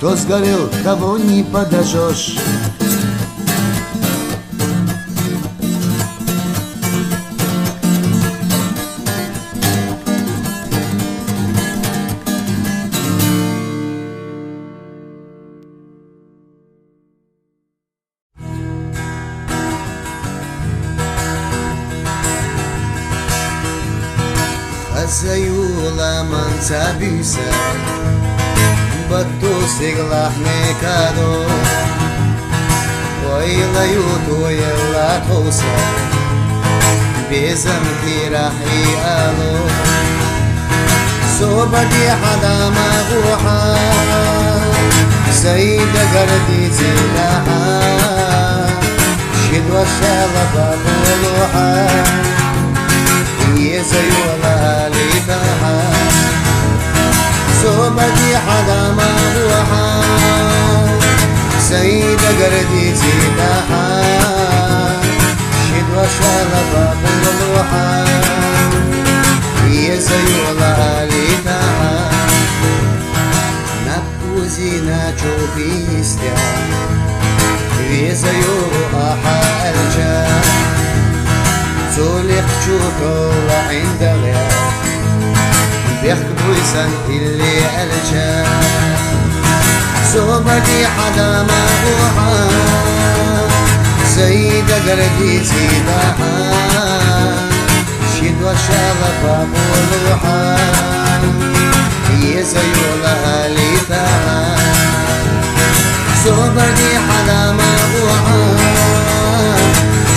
кто сгорел, того не подожжешь. Azayula mansa bisa Batu siglah nekado Waila yutu yalla tosa Bezam tirahi alo Sobadi hadama guha Sayda gardi zilaha Shidwa shala babuluha يزيولا ليتها صوبتي حدا ما روحا سيد قردي زيدها شدوى شالبا بلوحا يزيولا ليتها نبوزينا شوفيستيا يزيولا حالجا Солих чутола индалия بيحكوا يسان اللي ألجا صوبتي حدا ما روحا سيدة قردي زيدها شدوى شغفة بولوحا يزيولها ليتها صوبتي حدا ما روحا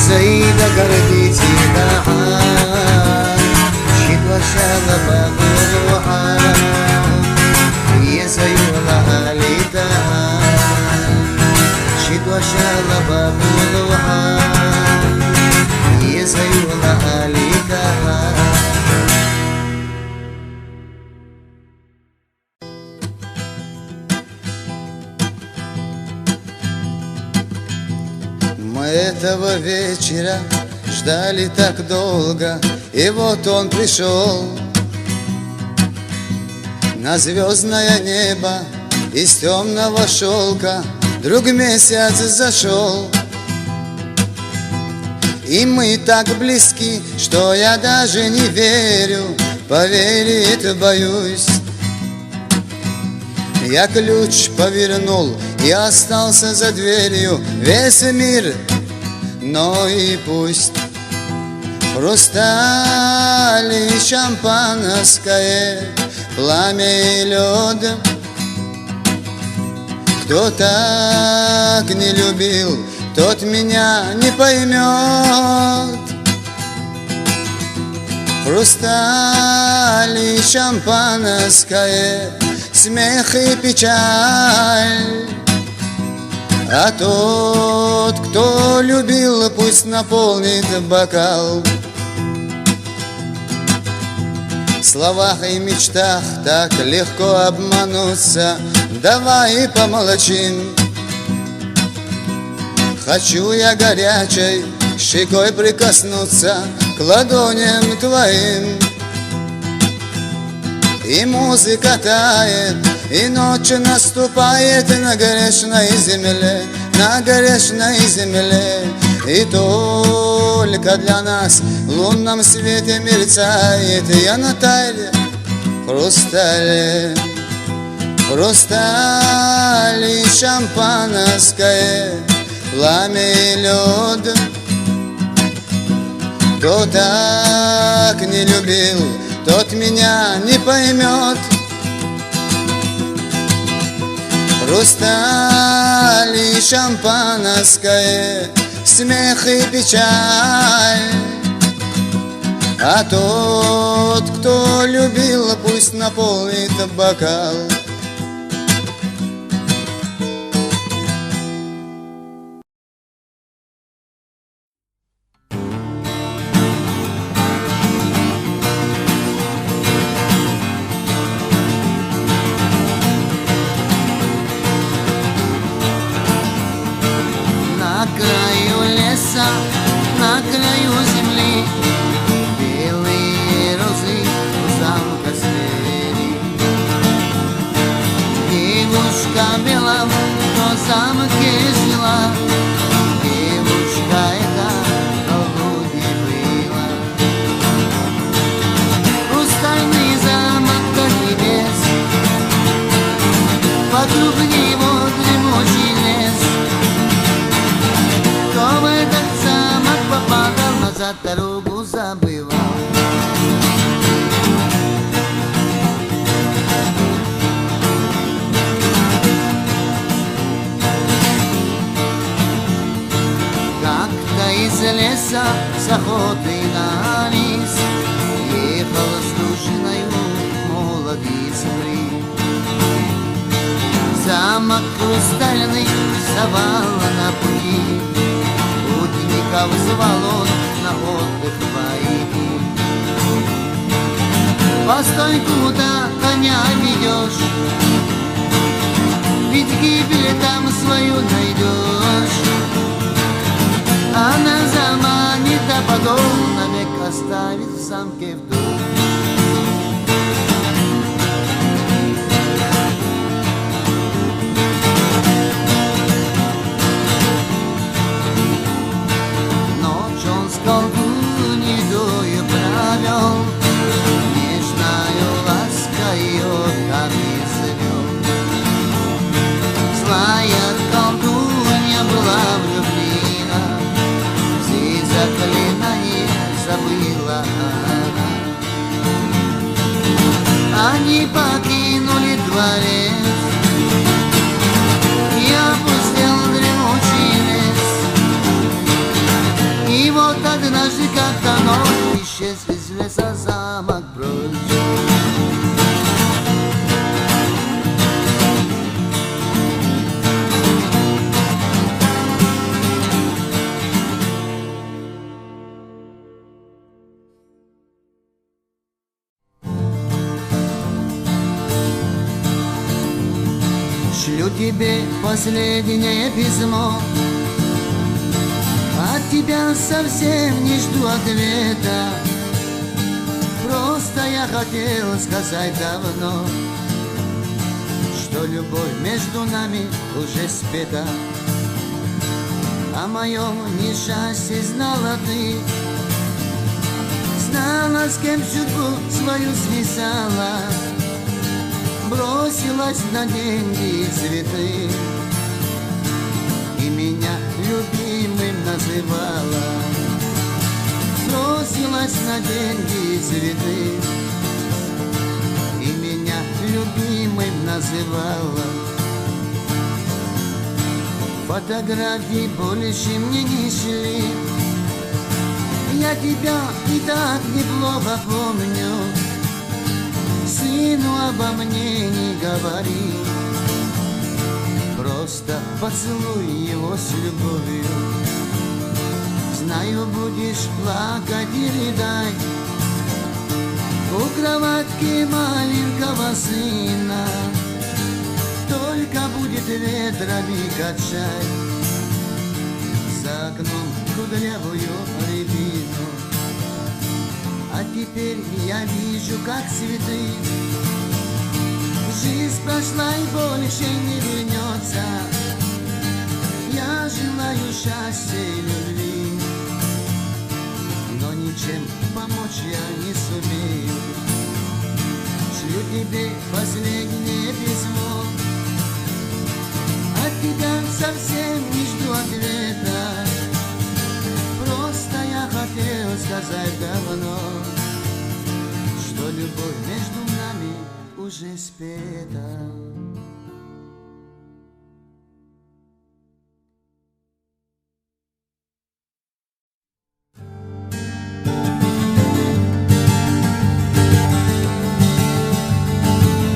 سيدة قردي زيدها شدوى شغفة بولوحا يزيولها ليتها شدوى شغفة بولوحا يزيولها ليتها Мы этого вечера ждали так долго, и вот он пришел. На звездное небо из темного шелка вдруг месяц зашел. И мы так близки, что я даже не верю, поверить боюсь. Я ключ повернул и остался за дверью, весь мир, но и пусть. Хрусталь и шампанское, пламя и лед. Кто так не любил, тот меня не поймет. Хрусталь и шампанское, смех и печаль. А тот, кто любил, пусть наполнит бокал. В словах и мечтах так легко обмануться, давай помолчим. Хочу я горячей щекой прикоснуться к ладоням твоим. И музыка тает, и ночь наступает на грешной земле, на грешной земле. И только для нас в лунном свете мерцает я на тайле хрустале. Хрусталь и шампанское, пламя и лед. Кто так не любил, тот меня не поймет. Хрусталь и шампанское, смех и печаль. А тот, кто любил, пусть наполнит бокал. На краю леса, на краю земли белые розы у замка свели. замке жила, девушка эта голуби была. Хрустальный замок до небес, вокруг него дремучий лес. Кто в этот замок попадал, назад дорогу забывал. Из леса с охоты на лис ехал с дружиною молодый царь. Замок хрустальный совал на пути, путников звал он на отдых войти. Постой, куда коня ведешь, ведь гибель там свою найдешь. Она заманит, а подол навек оставит в замке вдруг. Ночь он с колдуньей провел, нежною ласкою там извел. Злая колдунья была влюблена, заклинание забыла она. Они покинули дворец, и опустел дремучий лес. И вот однажды как-то ночью исчез из леса замок прочь. Шлю тебе последнее письмо, от тебя совсем не жду ответа. Просто я хотел сказать давно, что любовь между нами уже спета. О моем несчастье знала ты, знала, с кем судьбу свою связала. Бросилась на деньги и цветы, и меня любимым называла. Бросилась на деньги и цветы, и меня любимым называла. Фотографии больше мне не шли, я тебя и так неплохо помню. Сыну, обо мне не говори, просто поцелуй его с любовью. Знаю, будешь плакать и рыдать у кроватки маленького сына. Только будет ветрами качать за окном кудрявую рябину. А теперь я вижу, как цветы. Жизнь прошла и больше не вернется. Я желаю счастья и любви, но ничем помочь я не сумею. Шлю тебе последнее письмо, от тебя совсем не жду ответа. Просто я хотел сказать давно, что любовь между нами уже спета.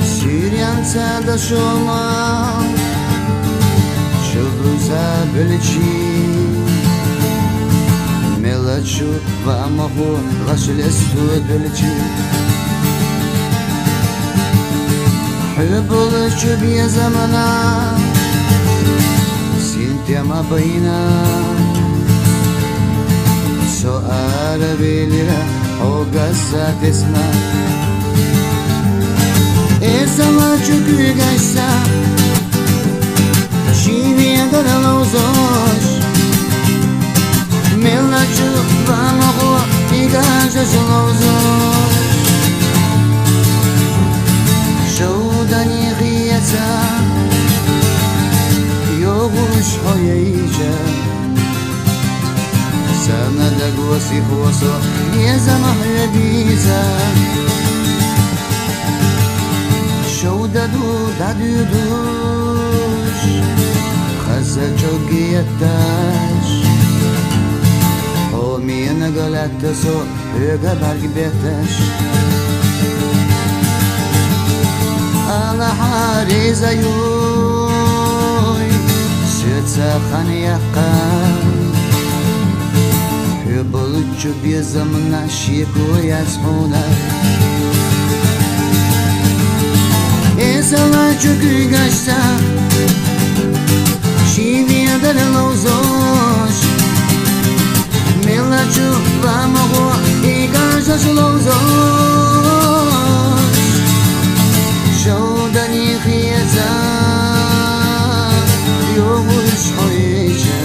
Сирянца дошел, чуду забеличи. Мелочу вам могу ваш лесу величи. حب شبيه زمنا سنت ما بينا سؤال بيلرا او قصة تسمع إذا ما تشوفي قصة شيني pojedzie. Sana da głosi głosu nie zamachuje widzę. Show da duş Khasa çok yettaş O miyana galatta so Höga bargi betaş Ala hariza yuy Sütsa khan yakan Hübulucu bir zamana Şiku yazhuna Esala çökü gaçta Şiviya daralozos Melaçu vamago I gaçta sulozos Şodan yıkıyeza Yoğuş hoyece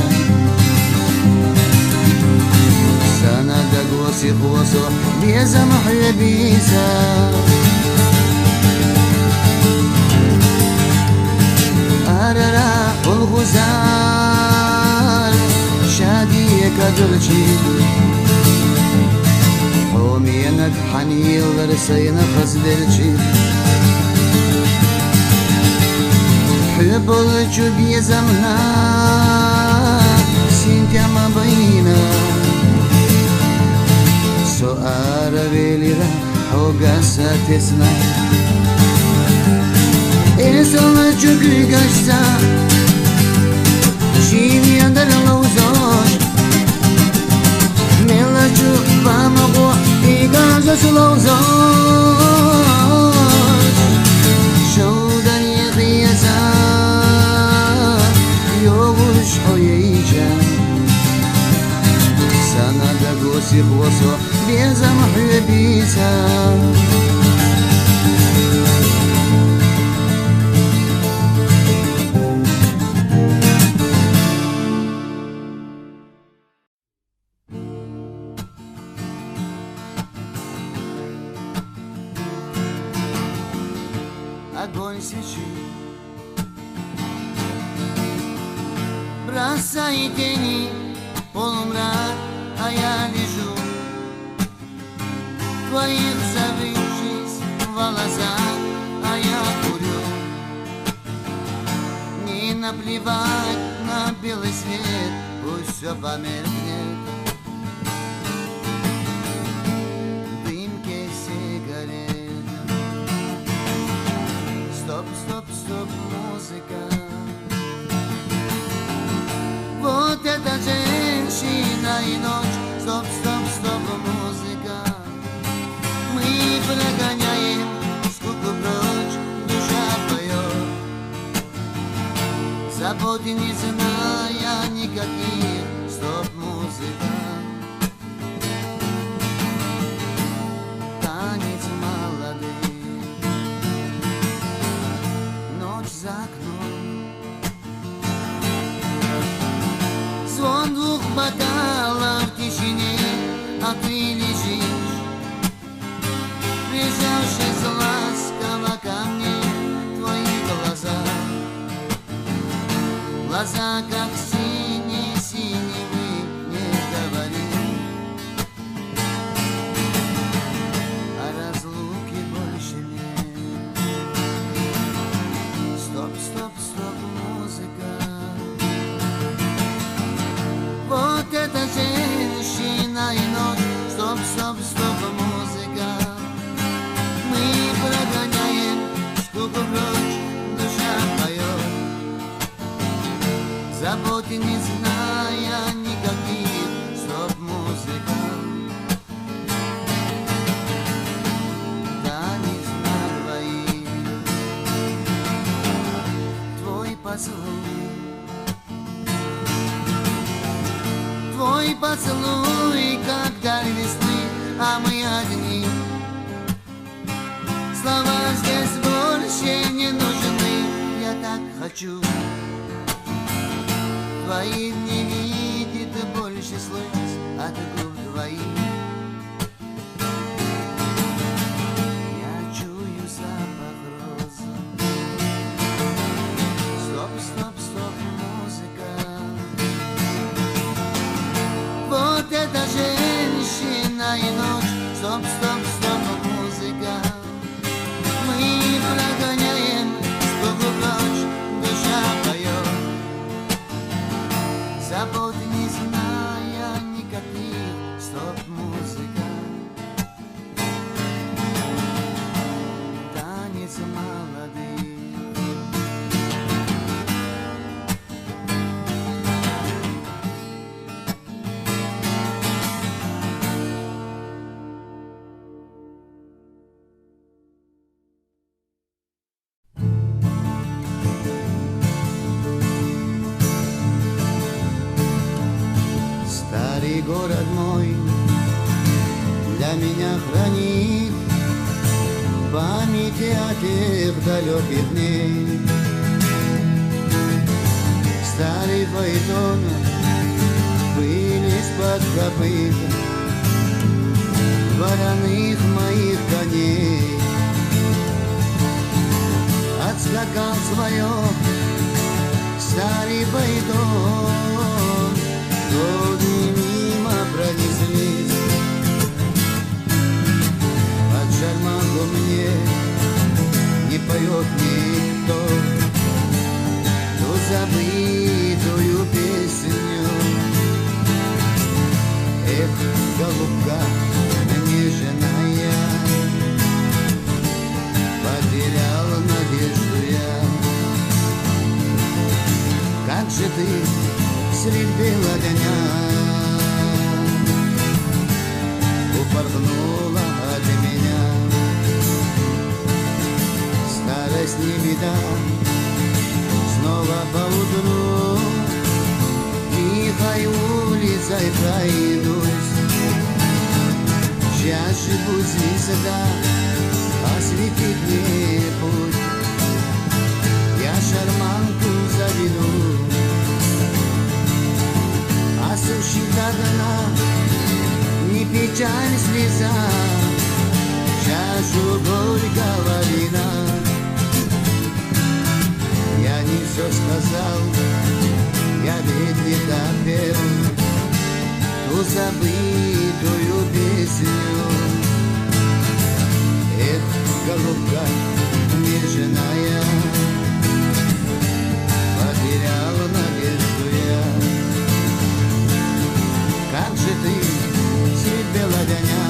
Sana da gosi goso Biza mahye biza Arara olguzar Şadiye kadırcı Homiyenek haniyelleri sayına fazlerci Hübolucu bir zamana Sintyama bayına Soara velira Hogasa tesna Esala çökü gaçta Şiviya daralozos Melaçu vamago I gaçta sulozos Şodan yıkıyeza Yoğuş hoyece Sana da gosi głoso Biza mahye biza Огонь свечи Бросай тени полумрак, а я лежу В твоих завившись волосах, а я курю Не наплевать на белый свет, пусть все померкнет Дымки сигарет Стоп, стоп, стоп, музыка Вот эта женщина и ночь Стоп, стоп, стоп, музыка Мы прогоняем скуку прочь Душа поет Заботы не зная никаких Стоп, музыка Танец молодых За окном Звон двух бокалов в тишине, а ты лежишь Прижавшись ласково ко мне твои глаза Глаза как синие-синевы, не говори О разлуке больше нет Стоп, стоп, стоп, музыка Вот эта женщина и ночь Стоп, стоп, стоп, музыка Мы прогоняем скуку прочь Душа поет Заботы не зная никаких Стоп, музыка Танец на двоих Твой поцелуй, как даль весны, а мы одни Слова здесь больше не нужны Я так хочу Твоих не видит больше слез от губ твоих Я чую запах роз Стоп, стоп, стоп, музыка Стоп, стоп, стоп, музыка. Мы прогоняем скуку прочь, душа поет. Забот не зная никаких. Стоп, музыка. Танец молодых. Старый город мой для меня хранит памяти о тех далеких дней. Старый фаэтон, пыль из-под копыт вороных моих коней. Отскакал свое старый фаэтон, годы мимо пронеслись. Под шарманку мне не поет никто ту забытую песню. Эх, голубка нежная, потерял надежду я. Как же ты средь бела дня упорхнула от меня. Старость не беда, снова поутру тихой улицей пройдусь. Сейчас же пусть звезда осветит мне путь, я шарманку заведу. А сущий до дна не печаль, слеза, чашу горького вина. Я не все сказал, я ведь не допел ту забытую песню. Эх, голубка нежная, потеряла надежду я. Как же ты средь бела дня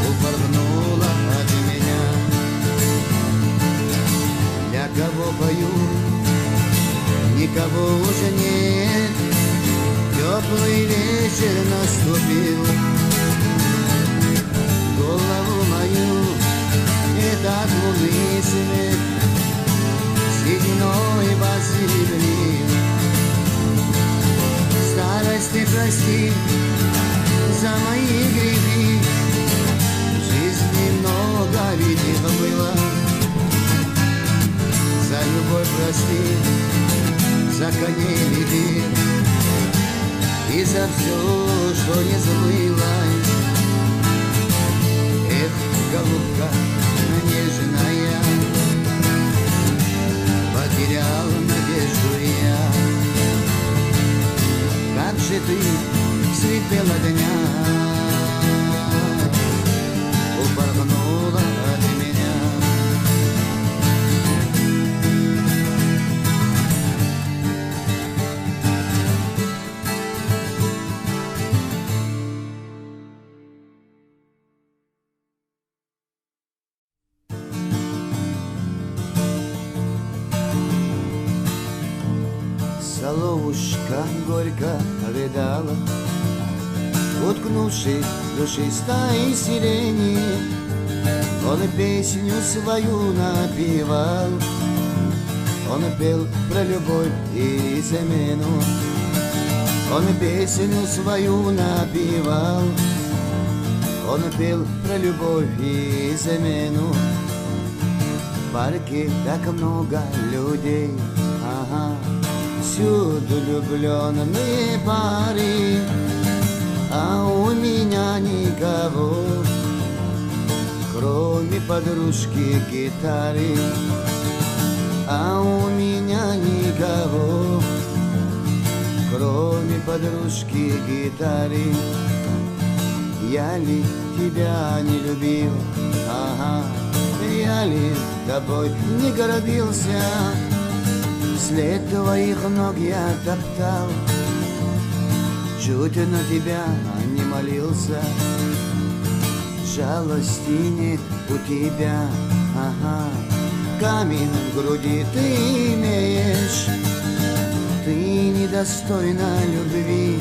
упорхнула от меня. Для кого пою, никого уже нет. Теплый вечер наступил, голову мою этот лунный свет сединой посеребрил. Старости прости за мои грехи, в жизни много ведь их было. За любовь прости, за коней любви и за все, что не забылось. Эх, голубка нежная, потерял надежду я. Как же ты средь бела дня упорхнула от меня. Соловушка горько рыдала, уткнувшись в душистой сирени. Он песню свою напевал, он пел про любовь и измену. Он песню свою напевал, он пел про любовь и измену. В парке так много людей, ага, всюду влюбленные пары, а у меня никого, кроме подружки гитары. А у меня никого, кроме подружки гитары. Я ли тебя не любил? Ага, я ли тобой не гордился? След твоих ног я топтал, чуть на тебя не молился. Жалости нет у тебя, ага, камень в груди ты имеешь. Ты недостойна любви,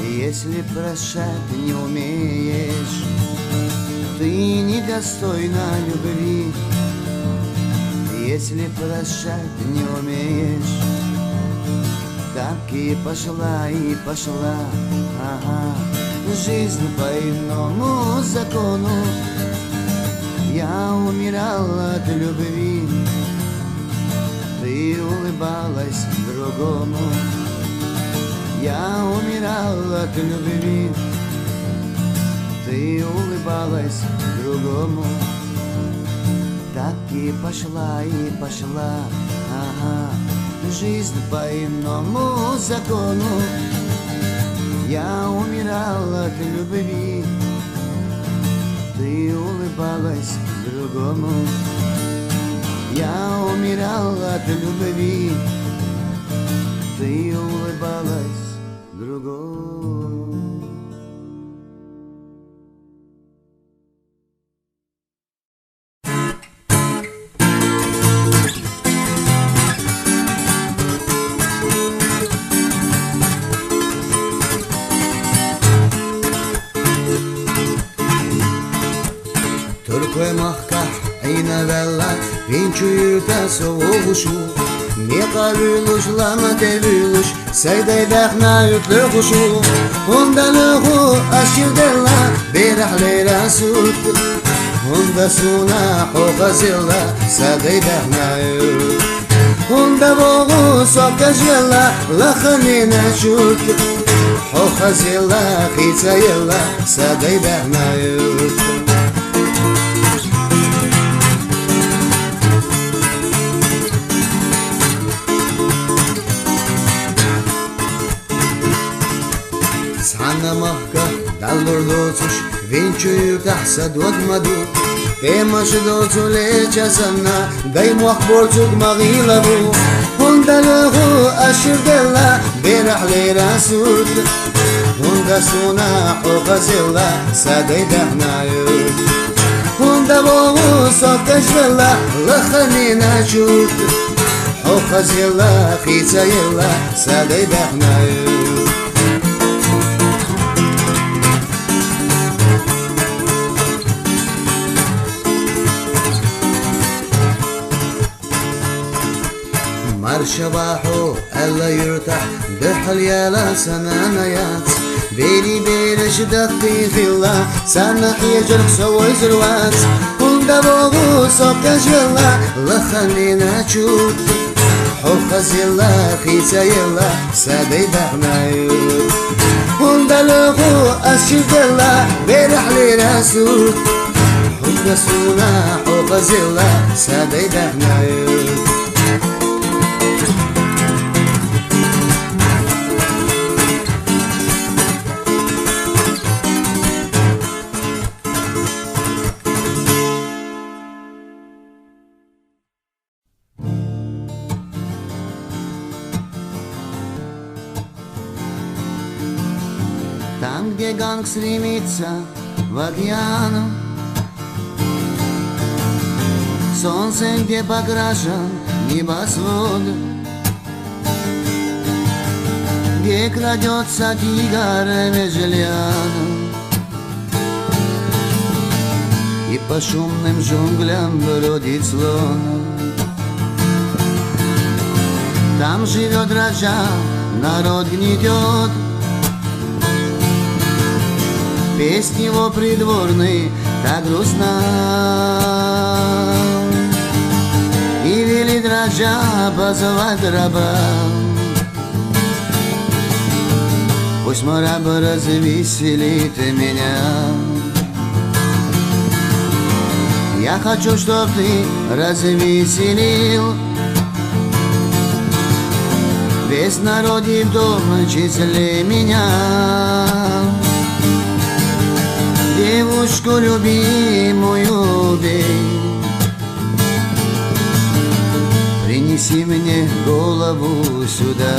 если прощать не умеешь. Ты недостойна любви, если прощать не умеешь. Так и пошла, ага, жизнь по иному закону. Я умирал от любви, ты улыбалась другому. Я умирал от любви, ты улыбалась другому. Так и пошла, ага, жизнь по иному закону. Я умирал от любви, ты улыбалась другому. Я умирал от любви, ты улыбалась другому. Türk'e mahkah inavella vinçuyta soğuşu. Ne kavuluş lama tevuluş, sayday bakna yüklü kuşu. Onda luhu aşırdella berahlera sut. Onda suna hokazilla sayday bakna yut. Onda boğu sokajella lakhanina şut. Hokazilla khitsayella sayday bakna yut. Sana mahka dalur dotuş, vinçuyu tahsa dodmadu. Temaş dotu leça sana, day muhbortuk magila bu. Honda luhu aşırdella, berahlera sut. Honda suna hokazilla, saday dahna yut. Honda boğu sokajvella, lakhanina çut. Hokazilla, khitsayilla, saday dahna yut. Marşabahu alla yurtah dehal yala sananayat. Beri beri şidati filla sana hiyajal saway zirwat. Honda boğu sokajvella lakhanina çut. Hokazilla khitsayilla saday dahna yut. Honda luhu aşırdella berahlera sut. Honda suna hokazilla saday dahna yut. Там, где ганг стремится в океан, солнце, где покрашен небосвод, где крадется тигр между лиан, и по шумным джунглям бродит слон. Там живет раджа, народ гнетет, песни его придворные так грустна. И велит раджа позвать раба. Пусть мой раб развеселит меня. Я хочу, чтоб ты развеселил весь народ и в том числе меня. девушку любимую бей. Принеси мне голову сюда.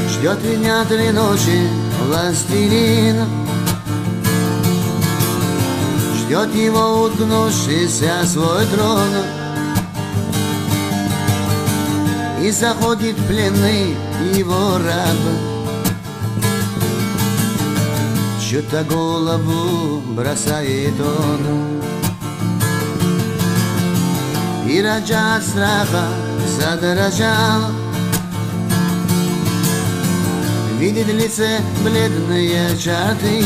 Ждет меня 3 ночи властелин, ждет его, уткнувшийся свой трон. И заходит пленный его раб, чью-то голову бросает он. И раджа от страха задрожал, видит в лице бледные черты,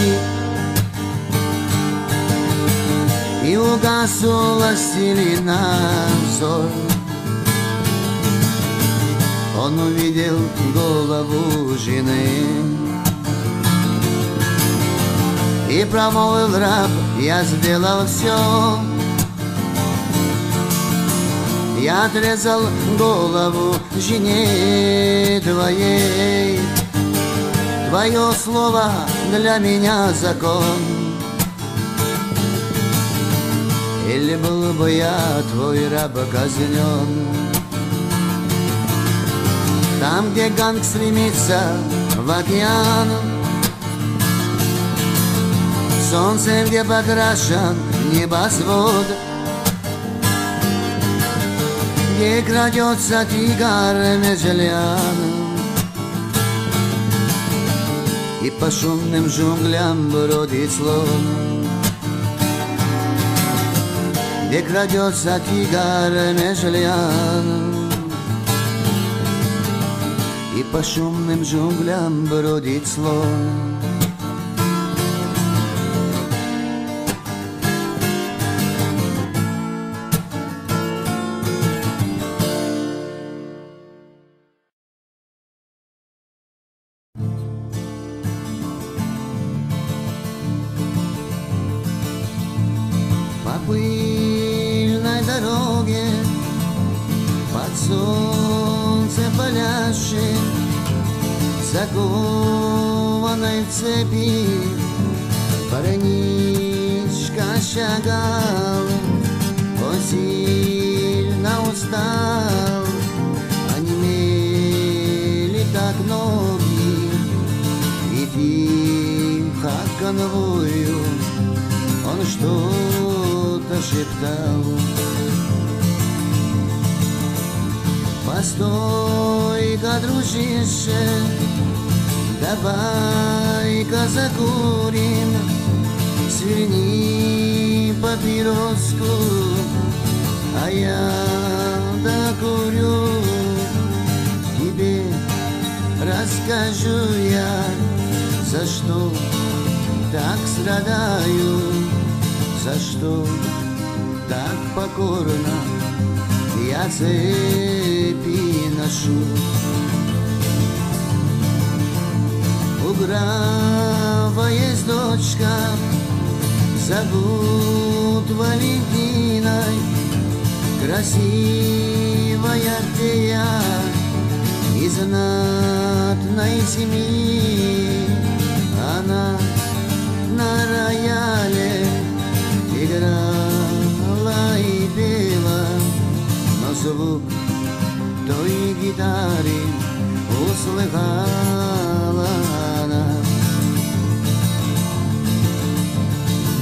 и угас у властелина взор. Он увидел голову жены и промолвил раб: я сделал все. Я отрезал голову жене твоей. Твое слово для меня закон. Или был бы я твой раб казнен. Там, где ганг стремится в океан, солнце, где покрашен небосвод, где крадется тигр Меджлиан, и по шумным джунглям бродит слон, где крадется тигр Меджлиан, и по шумным джунглям бродит слон. По пыльной дороге, под солнцем палящим, закованной в цепи, парнишка шагал. Он сильно устал, онемели так ноги, и тихо конвою он что-то шептал. Постой-ка, дружище, давай-ка закурим, сверни папироску, а я докурю. Тебе расскажу я, за что так страдаю, за что так покорно я цепи ношу. У графа есть дочка, зовут Валентиной, красивая фея из знатной семьи. Она на рояле играла и пела, но звук той гитары услыхала она.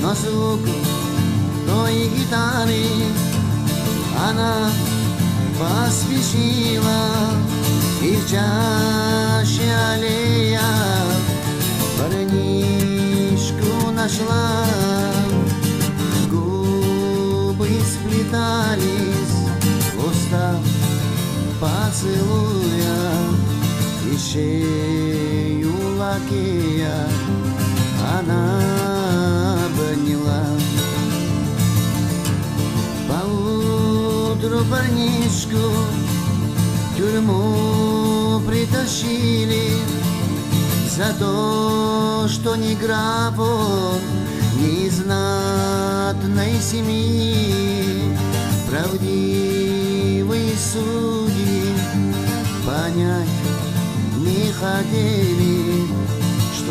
Но звук той гитары она поспешила, и в чаще аллея парнишку нашла. Губы сплетались в устах поцелуя, и шею лакея она обняла. Поутру парнишку в тюрьму притащили за то, что не граф он, не из знатной семьи. Правдивые судьи понять не хотели, что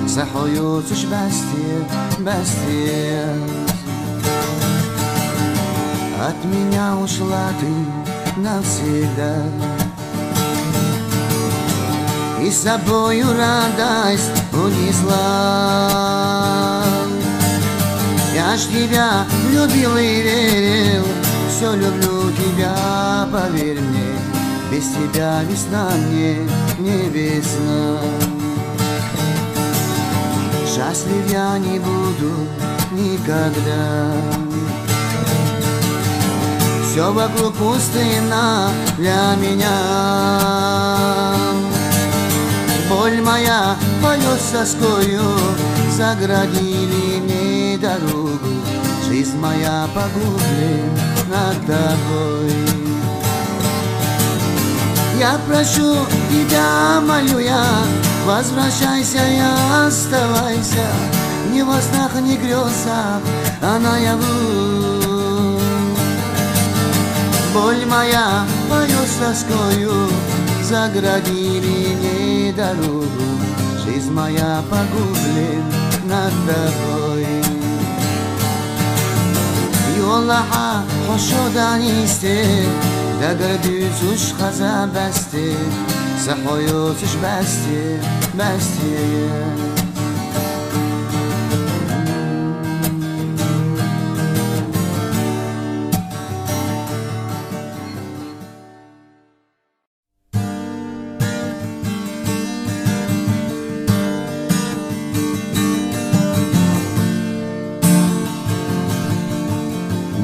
Захоются без От меня ушла ты навсегда, и с собою радость унесла. Я ж тебя любил и верил, все люблю тебя, поверь мне, без тебя весна мне не весна. Счастлив я не буду никогда. Все вокруг пустына для меня. Боль моя поет с тоскою, заградили мне дорогу. Жизнь моя погублена тобой. Я прошу тебя, молю я, возвращайся и оставайся. Ни во снах, ни грезах, а наяву. Боль моя поет с тоскою, заградили мне дорогу. Жизнь моя погублена тобой. Yollaha hoşodan iste, Dagar düzüş kaza beste, Sahoyutuş beste.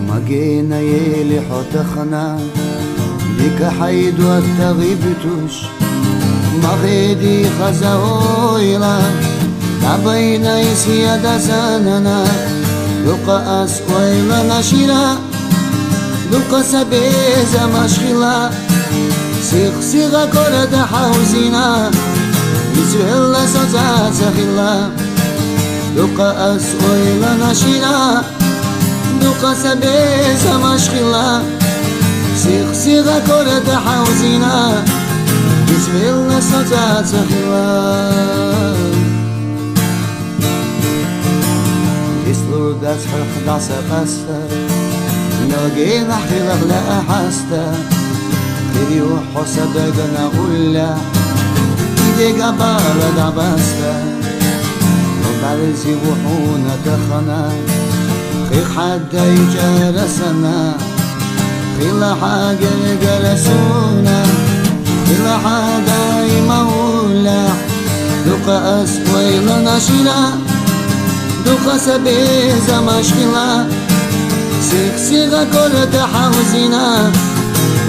مجينا يلي حتخنا لك حيد والتغيبتوش مغيدي خزاويلا تبينا يسيادة سننا لقى أسويلا نشيلا لقى سبيزة مشغلا سيغ كرة حوزينا يسويلا سوزا سخيلا لقى أسويلا نشيلا لقى سبيزة مشغلا سيغ كرة حوزينا يسويلا سوزا سخيلا داس حرق داس قصر نوجي نحكي لغلا أحستا تري وحسب دنا ولا إيدي قبالة دعبستا وبعرزي وحونا تخنا خي حدا يجرسنا خي لا حاجة جلسونا خي لا حدا يمولا لقى أسويلا نشيلا لقى سبيزة مشغلا سيغ كرة حوزينا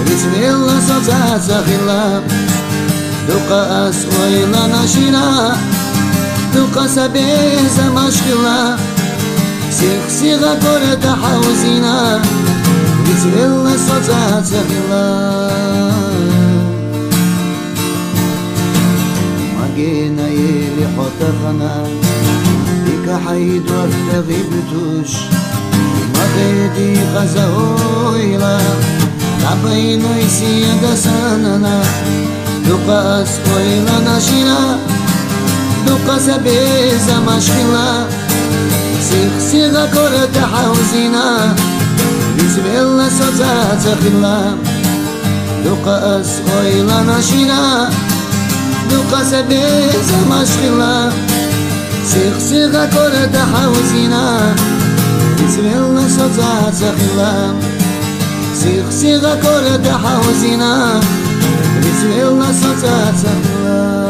بسم الله صوتا سخيلا لقى أسويلا نشيلا لقى سبيزة مشغلا سيغ كرة حوزينا بسم الله صوتا سخيلا مجينا يلي حتخنا حيد والتغيبتوش مغيدي غزاويلا تعبينا يسيادة سننا لقى أسويلا نشيلا لقى سبيزة مشغلا سيغ كرة حوزينا بسم الله سوزا سخيلا لقى أسويلا نشيلا لقى سبيزة مشغلا سيغ كرة حوزينا بسم الله سوزا سخيلا سيغ كرة حوزينا بسم الله سوزا سخيلا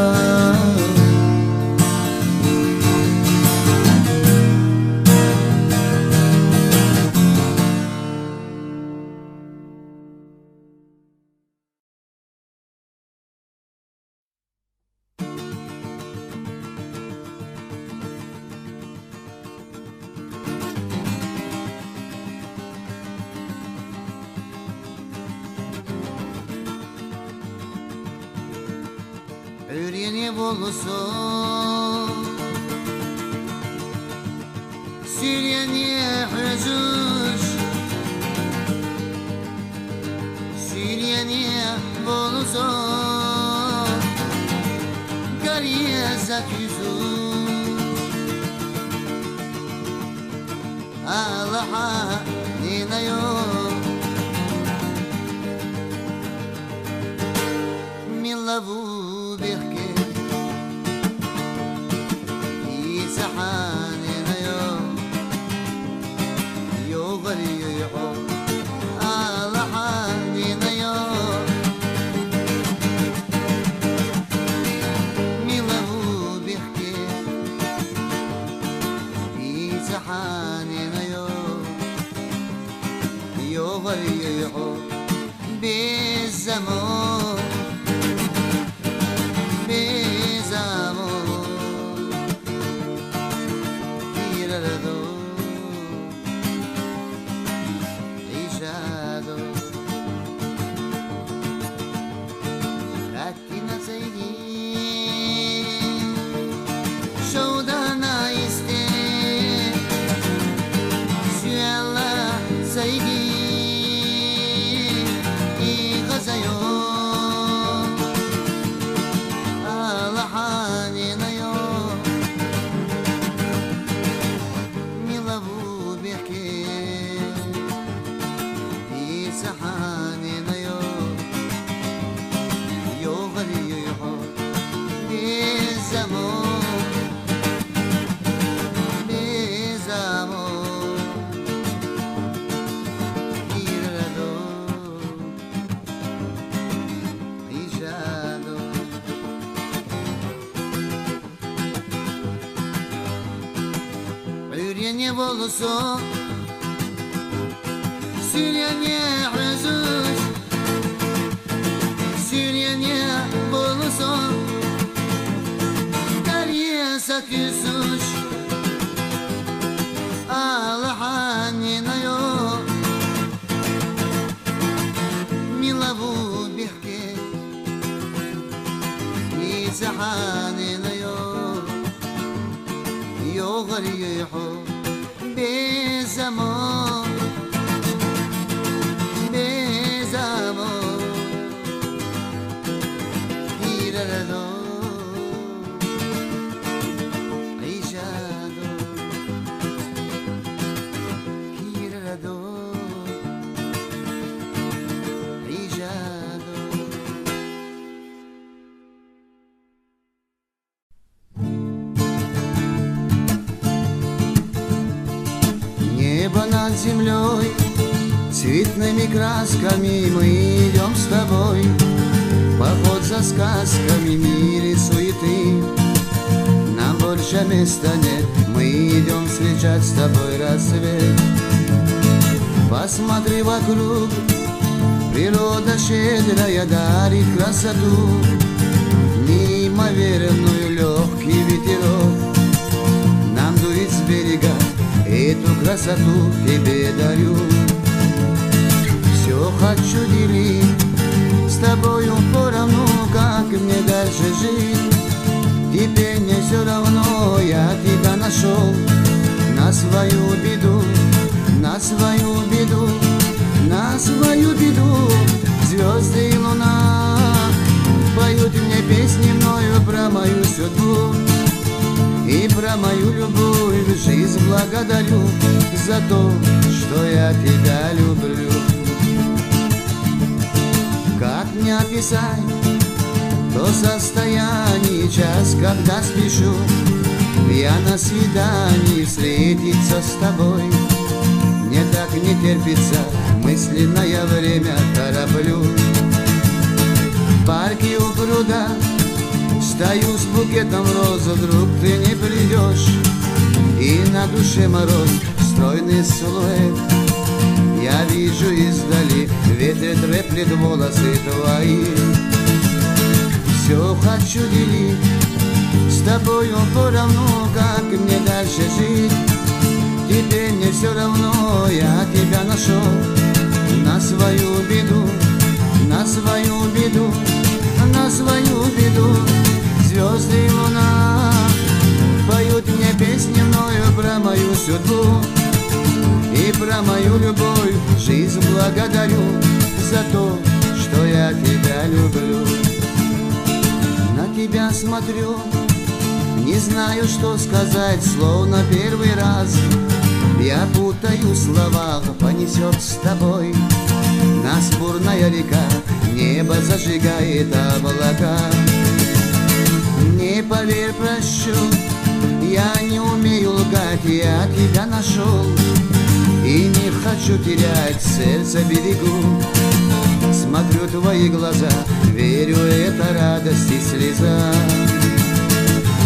Üreni bulsun Süryeni hüzuş Süryeni bulsun Gariyezet yüzü حنينيو ملابو بيحكي يسحانينيو يغريحو على حنينيو ملابو بيحكي يسحانينيو يغريحو بالزمون Сюрьяне волосо, сюрьяне Иисус, сюрьяне волосо, дарье сакюсуш, алаханинайо, милаву бихке, исаханинайо, يغريحو بزمان بزمان يردو عيشادو يردو عيشادو Небо над землей цветными красками мы идем с тобой. Поход за сказками в мире суеты. Нам больше места нет, мы идем встречать с тобой рассвет. Посмотри вокруг, природа щедрая дарит красоту. Неимоверную легкий ветерок нам дует с берега. Эту красоту тебе дарю. Все хочу делить с тобою поровну, как мне дальше жить. Теперь мне все равно, я тебя нашел. На свою беду, на свою беду, на свою беду. Звезды и луна поют мне песни мною про мою судьбу. И про мою любовь жизнь благодарю за то, что я тебя люблю. Как мне описать то состояние, час, когда спешу я на свидании встретиться с тобой. Мне так не терпится, мысленное время тороплю. В парке у пруда стою с букетом роз, вдруг ты не придешь, и на душе мороз, стройный силуэт. Я вижу издали, ветер треплет волосы твои. Все хочу делить с тобою поровну, как мне дальше жить. Теперь мне все равно, я тебя нашел. На свою беду, на свою беду, на свою беду. Звезды и луна поют мне песни мною про мою судьбу. И про мою любовь жизнь благодарю за то, что я тебя люблю. На тебя смотрю, не знаю, что сказать, словно первый раз. Я путаю слова, понесет с тобой нас бурная река, небо зажигает облака. Не поверь, прощу, я не умею лгать, я тебя нашел и не хочу терять, сердце берегу. Смотрю твои глаза, верю, это радость и слеза.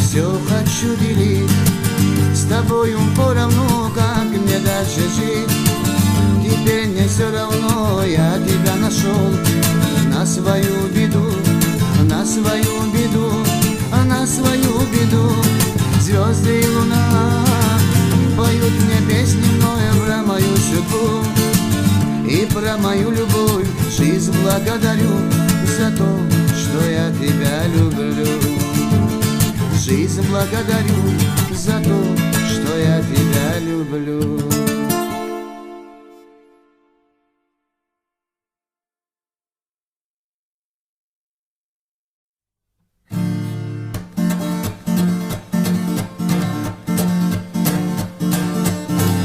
Все хочу делить с тобою поровну, как мне дальше жить. Теперь мне все равно, я тебя нашел на свою беду, на свою беду, на свою беду. Звезды и луна поют мне песни мною про мою судьбу и про мою любовь. Жизнь благодарю за то, что я тебя люблю. Жизнь благодарю за то, что я тебя люблю.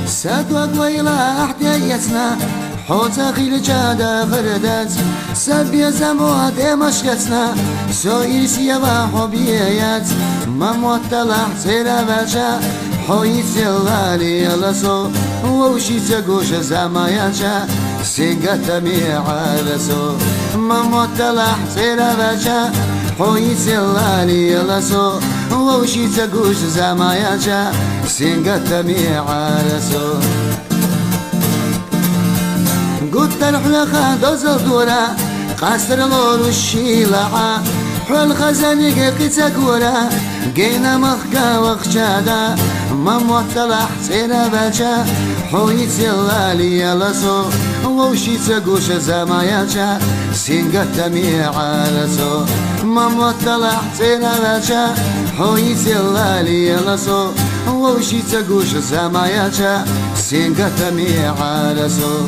ساتوك ويلا احتيتنا حوتا خيل جادا غردات سابيا زموات مشكتنا سوير سيابا حبيات مموت طلع سيرا باشا حويت سيلالي يلسو ووشي تقوش زماياتا سيقاتا ميعالسو مموت طلع سيرا باشا حويت سيلالي يلسو ووشي تقوش زماياتا سيقاتا ميعالسو قلت الحلقة دوز الدورة قصر الغور والشيلعة حول خزانيك قيتاكورة قينا مخكا وخشادا مموت طلع سينا باشا حويت يلالي يلسو ووشي تقوش زماياتا سينقاتا ميعالسو مموت طلع سينا باشا حويت يلالي يلسو ووشي تقوش زماياتا سينقاتا ميعالسو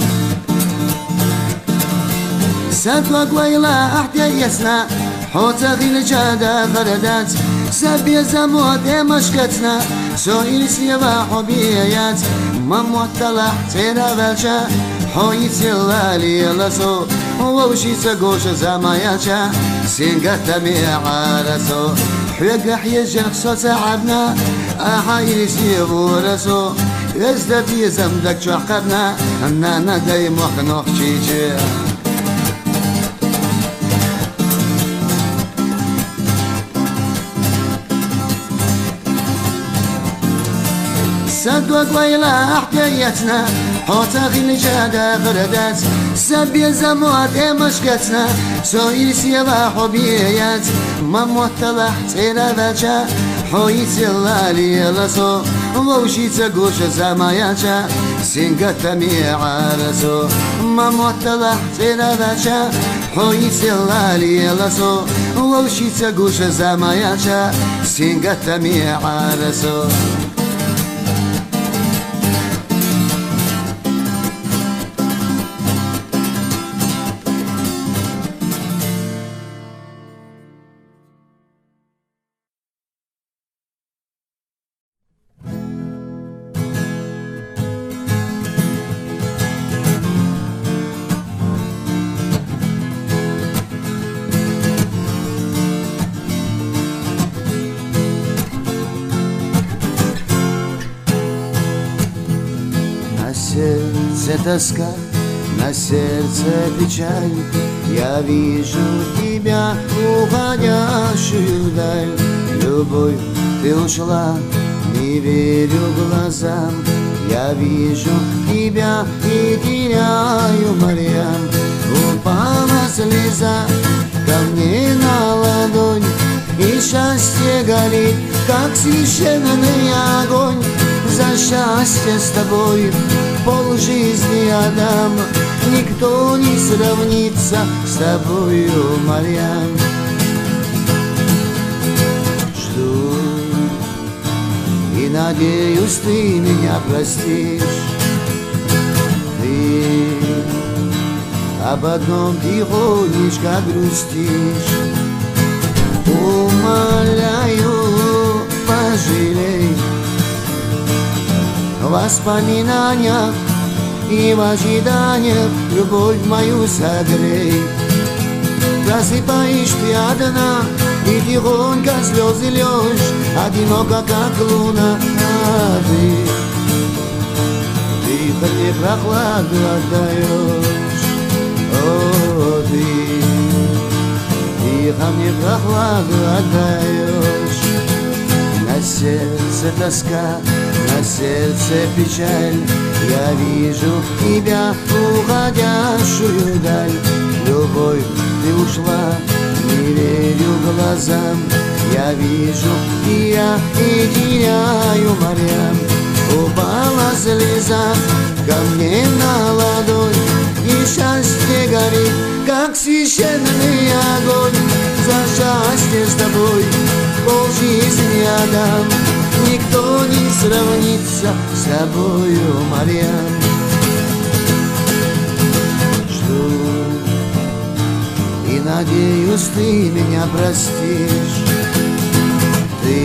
ساتوك ويلا احتيسنا حوتا غيل جادا غردات سابيا زموت مشكتنا سويل سيبا حبيات مموت طلع سيرا باشا حويت يلالي يلسو ووشي تقوش زماياتا سينقاتا ميعالسو حيق حيجن خصو تعبنا احايل سيبو رسو ازداد يزمدك شوحقبنا اننا دايم وخنوخ تشيجي ساتوك ويلا حكايتنا حوتا غيل جادا غردات سابيا زموات مشكتنا سويل سيبا حبيات مموت طلع سيرا باشا حويت يلالي يلسو ووشي تقوش زماياتا سينقاتا ميعالسو مموت طلع سيرا باشا حويت يلالي يلسو ووشي تقوش زماياتا سينقاتا ميعالسو сердце тоска, на сердце печаль. Я вижу тебя, уходящую вдаль. Любовь, ты ушла, не верю глазам. Я вижу тебя и теряю морям. Упала слеза ко мне на ладонь, и счастье горит, как священный огонь. За счастье с тобой полжизни отдам. Никто не сравнится с тобою, Марьям. Жду и надеюсь, ты меня простишь. Ты об одном тихонечко грустишь. Умоляю, пожалей. воспоминаниях и в ожиданиях любовь мою согрей. Просыпаешь ты одна, и тихонько слезы льешь, одиноко, как луна, а ты мне прохладу отдаешь. О, ты мне прохладу отдаешь. На сердце тоска, на сердце печаль, я вижу тебя, уходящую даль. Любовь, ты ушла, не верю глазам, я вижу, и я и теряю морям. Упала слеза ко мне на ладонь, и счастье горит, как священный огонь. За счастье с тобой полжизни отдам, никто не сравнится с тобою, Марьям. Жду и надеюсь, ты меня простишь. Ты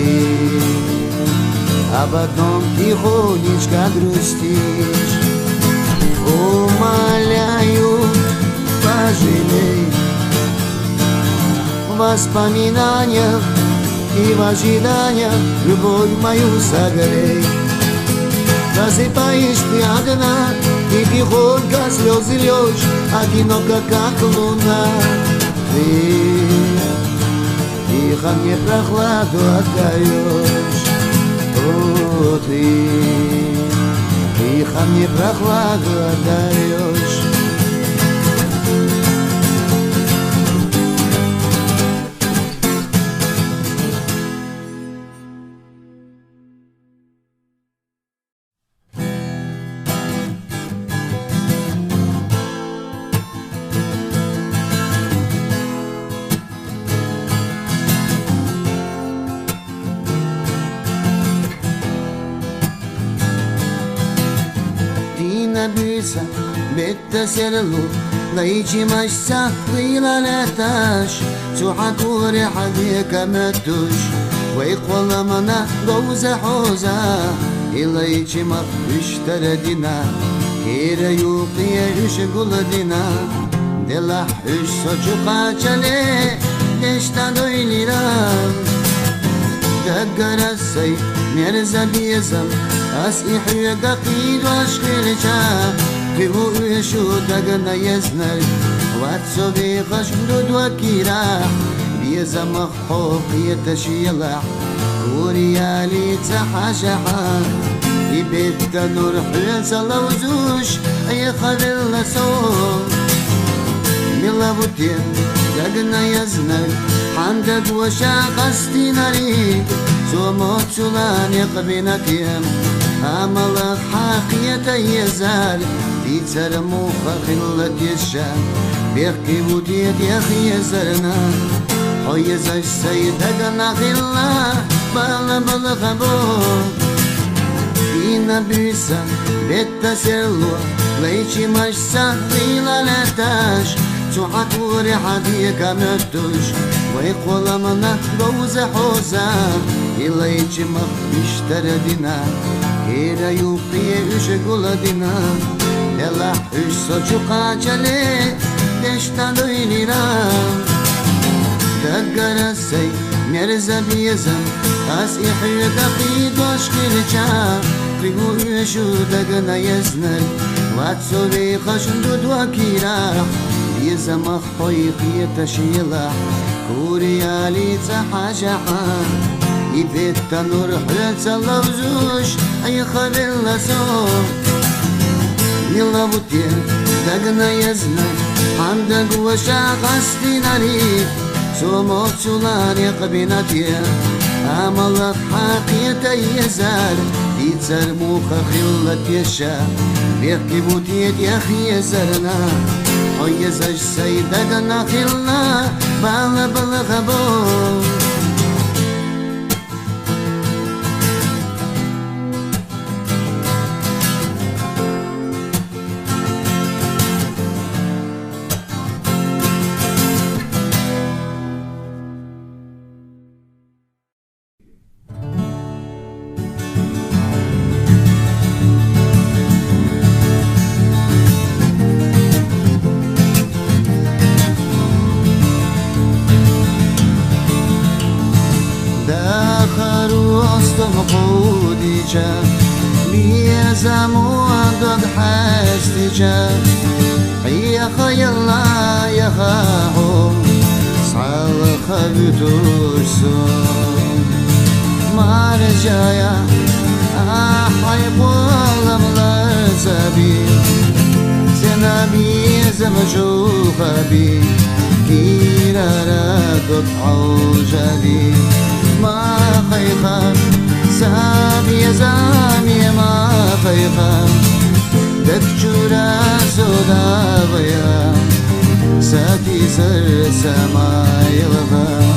об одном тихонечко грустишь. Умоляю, пожалей. В воспоминаниях и в ожиданиях любовь мою согрей. Просыпаешь ты одна, и тихонько слезы льешь, одиноко, как луна. Ты тихо мне прохладу отдаешь. О, ты тихо мне прохладу отдаешь. Büyüse bette serlu ليجي مشسا طويلة لا تاش تحكوري حديك متوش ويقول منا جوزة حوزة إليجي ما اشترى دينا كيرا يوقي يشغل دينا دلح اش سوچقا چلي دشتا دويليرام دقر السي مرزا بيزم أسيحي ققيد واشخيرجا قيبو يشو دقنا يزنر واتسو بيقش مدود وكيراح بيزم خحوق يتشيلح كوريالي تحاشحا يبيت نور حيص اللوزوش أي خبر لسور ملابوتين دقنا يزنر حندق وشاقستي ناريك سوموت سولان يقبينك يم أملك حاقية يزال تيتر موخة خلة يشان بيحكي بوديت يخي يزرنا حيز السيد هقنا خلة بلا بالغبون فينا بيسا بيتا سيرلو ليشي مشسا طيلة لتاش تحكوري حديك متوش ويقول منا جوزة حوزة إليك مخ اشترى دينا كيرا يوقي يشغل دينا دلح اش سوچقا چلي دشتا دويليرا دقر السي مرزا بيزم أسيحي دقيد واشخيرجا قيبو يشو دقنا يزنر واتسو بيخشن دود وكيراح يزم خحويق يتشيلح كوريالي تحاشحا يبيت نور حلت اللوزوش أي خبر لسوم يلابوتين دقنا يزنر عندك وشاقستي ناريك سوموت سولان يقبيناتي أملك حاقية يزال يتزر موخة خلة يشا بيحكي بوتيت يخي يزرنا حيز السيد دقنا خلة بالا بالغبون حستم قودي جا بيزامو عندك حستي جا يا خيلا يا خاهو صعل خبتوسون مرجايا أحيب والله زبي زنابي زمجوخة بي كيرا راكب عوجدي ما خيخا سامي زامي ما خيخا دكجورا سودا بيا ساتي سر سما يلغا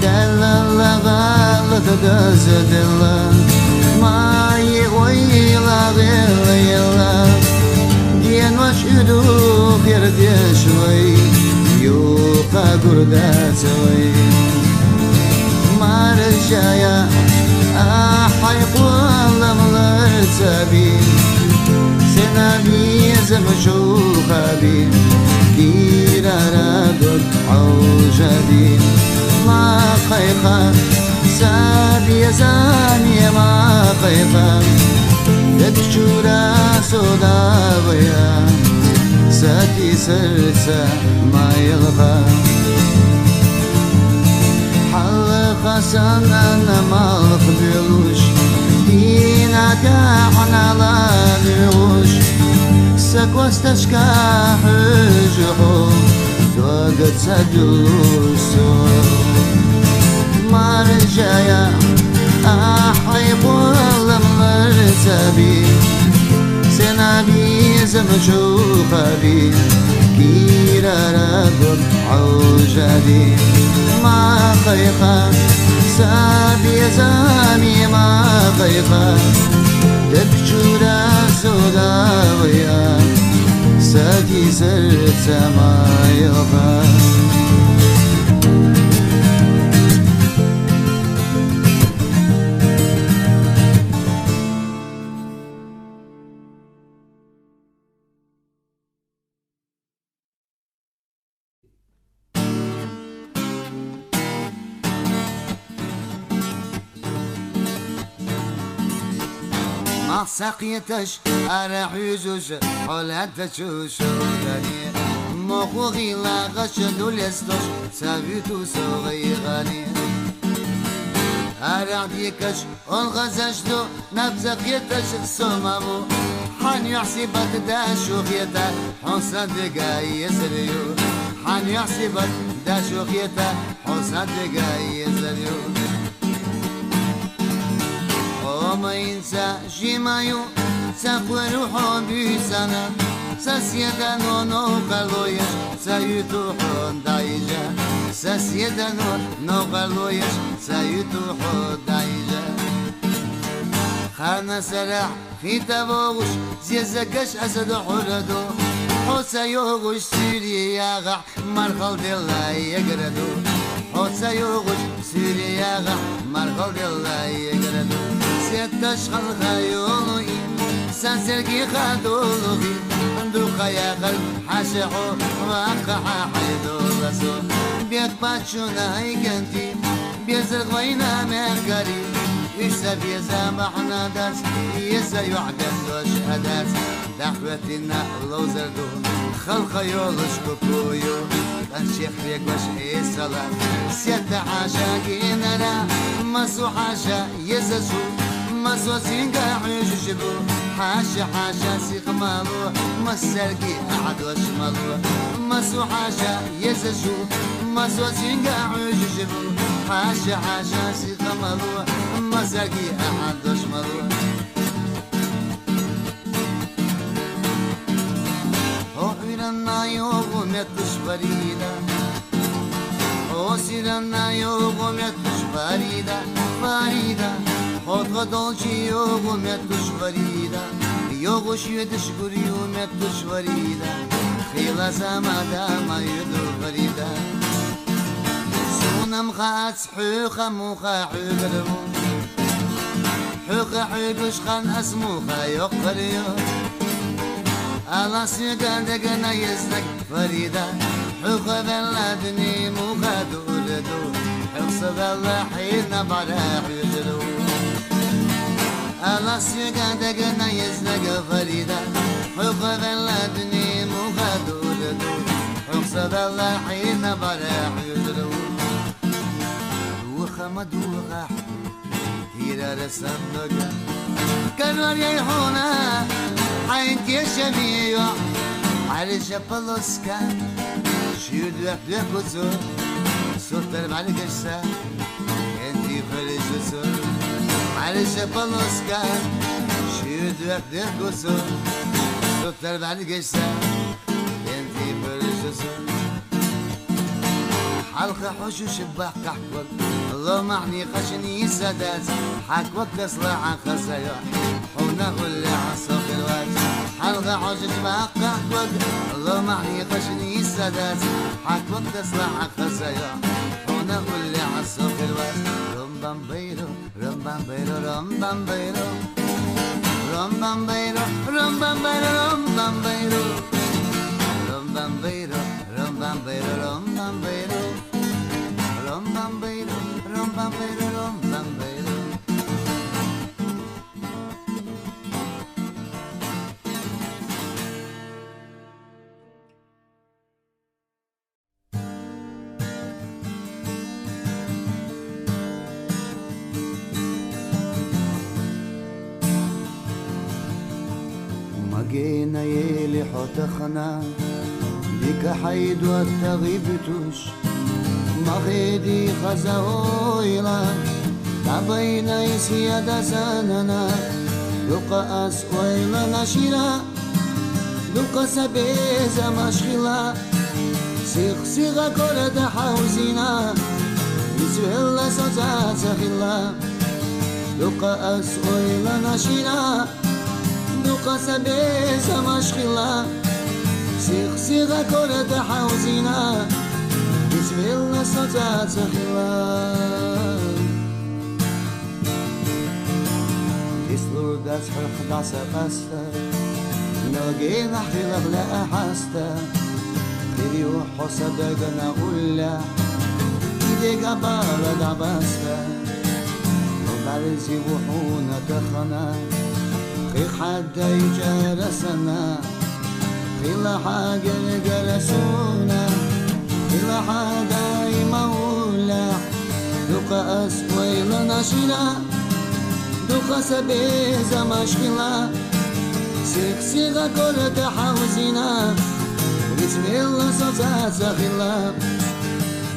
دللا غالة دزدلا ما يغويلا غير يلا دين وشدو خير ديشوي يوقا قرداتوي مرجايا أحيق والله ملرتبي سنابي زمجوخة بي كيرا رادود عوجدي ما خيخا سابي زاني ما خيخا دكشورا سودا بيا ساتي سرسا ما يلغى حلقة سنة ما قبلوش دينك احنا لا نعوش سكوستشكا حجحو توقت سجلوسو مرجايا أحيب والله مرتبي سنابي زمجوخة بي كيرا رادود عوجدي ما خيخا سابي زامي ما خيخا دكجورا سودا ويا ساتي سرت ما يلقى ما سقيتش أرح يزوج حولها تشوش وداني مخو غيلا غشد ولستوش سابيتو صغيراني أرح ديكش والغزشتو نبزقيتش سمامو حن يحسبت داشو خيتا حسن دقاي يسريو حن يحسبت داشو خيتا حسن دقاي يسريو وما ينسى جيمايو ساقوى روحو بيسانا ساسيدا نونو قلويش سايتو حون دايجا ساسيدا نونو قلويش سايتو حون دايجا خانا سراح خيتا بوغش زيزكش أسد حردو حوسا يوغش سوريا غح مرخل دلا يقردو حوسا يوغش سوريا غح مرخل دلا يقردو تشغل خيولي سنسرقي خدولي عندو خياغل حاشحو وقحا حيدو بسو بيك باتشونا هيكنتي بيزرق وينا مهكري إيسا بيزا محنا درس إيسا يعدن دوش أدرس دخوتنا لو زردو خلق يولش كوكويو كان شيخ بيك باش إيسا لا سيادة حاشا جيننا مسو حاشا يزسو مسو سينقا عججبو حاشا حاشا سيق مالو مسرقي أحد وشمالو مسو حاشا يزجو مسو سينقا عججبو حاشا حاشا سيق مالو مسرقي أحد وشمالو هويرنا يوغو متش فريدا هوسيرنا يوغو متش فريدا فريدا خود dolci yogu metuş varida yogu şüyediş guriyu metuş varida khila zamada ma yudu varida sunam khats xuqa muqa xuqru xuqa xuqش khan asmu kha yoqriyo ala siganda gana yeznak varida xuqa veladni muqa duldu xuqsa الله حين برح يدلو الله سيقادك نيزنك فريدا حق بلدني مخدوددو حق الله حين برح يدلو دوخة مدوخة تيرا رسمك كانوا يريحونا حين تيشميوا عرش بلوسكا شيود وحدك وزور صوت بعد قشة انتي فرج وزور عرش بلوسكا شيود وحدك وزور صوت بعد قشة انتي فرج وزور حلقة حوش وشباك كحكوك الله معني خشني سدات حكوك تصلح عن خزايا ونقول لي عصوك الوقت حلقة حوش وشباك كحكوك الله معني خشني سدات حكوك تصلح عن خزايا ونقول لي عصوك الوقت رمبام بيرو رمبام بيرو رمبام بيرو رمبام بيرو رمبام بيرو رمبام بيرو رمبام بيرو رمبام بيرو رمبام بيرو رمبام بيرو رمبام بيرو رمبام بيرو مجينا يلي حتخنا ديك حيد والتغيبتوش مخيدي خزاويلا تبينا يسيادة سننا دوقا أسويلا نشيرا دوقا سبيزا مشخلا سيخ سيغا كورة حوزينا يسويلا سوزا سخلا دوقا أسويلا نشيرا دوقا سبيزا مشخلا سيخ سيغا كورة حوزينا يسويلا سوزا سخلا يسلور داس حرق داس قاستا نلقي نحري لغلا أحاستا تريو حسا داقنا أولا إيدي قبالة دعباستا وبعرزي وحونا تخنا خي حدا يجارسنا خيلا حاجة جرسونا خيلا حدا يمولا دوقا أسويلا نشيلا دوقا سبيزا مشكلة سيخ سيغا كورة حوزينا بسم الله صوصا سخلا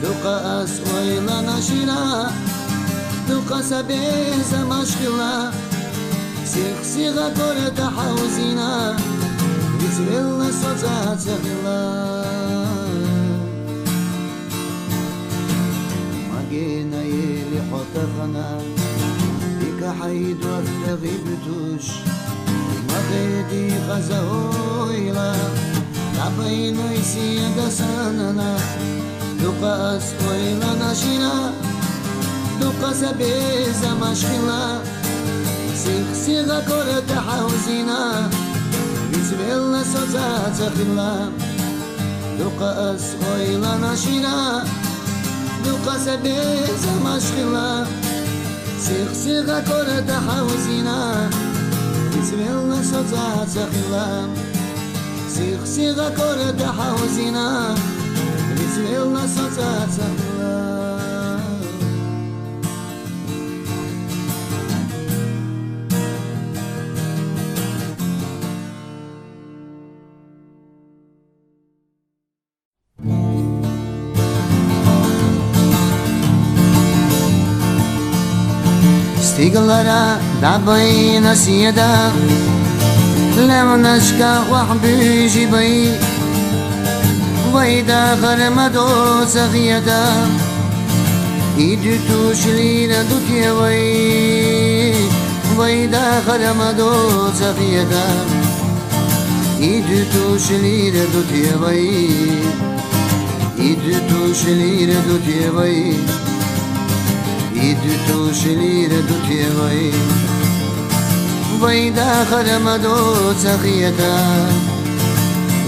دوقا أسويلا نشيلا دوقا سبيزا مشكلة سيخ سيغا كورة حوزينا بسم الله صوصا سخلا مجينا يلي حطفنا حيد والتغيبتوش مغيدي خزاويلا تعبينا يسيادة سننا دوقا أسويلا نشينا دوقا سبيزا مشخلا سيخ سيغا كورة حوزينا بسم الله سوزا سخلا دوقا أسويلا نشينا دوقا سبيزا مشخلا سيخ سيغا كورة حوزينا بسم الله سوزا سخلا سيخ سيغا كورة حوزينا بسم الله سوزا سخلا Stiglara dabayna siyada لم نشكى وحبي جبي ويدا غرمدو سغيدا إدتو شلينا دوتي ويدا غرمدو سغيدا إدتو شلينا دوتي إدتو شلينا دوتي إدتو شلينا دوتي ويدا خرمدو سخيتا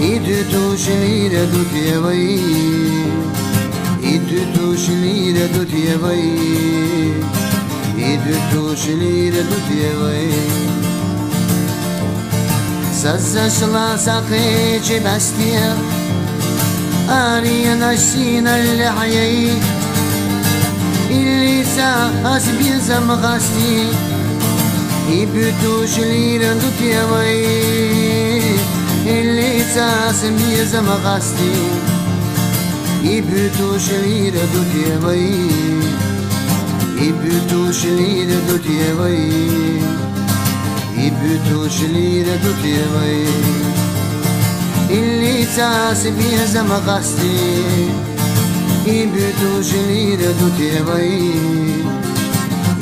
إدتو شلينا دوتي tushlir du tievai Idu tushlir du tievai Sazashla sakhici bastia Ariyana sina al-hayai Illi sa asbil zamghasti Idu tushlir du tievai Illi sa asbil zamghasti Ibutu shlira du tievai Ibutu shlira du tievai Ibutu shlira du tievai Illi tasbi zamaqasti Ibutu shlira du tievai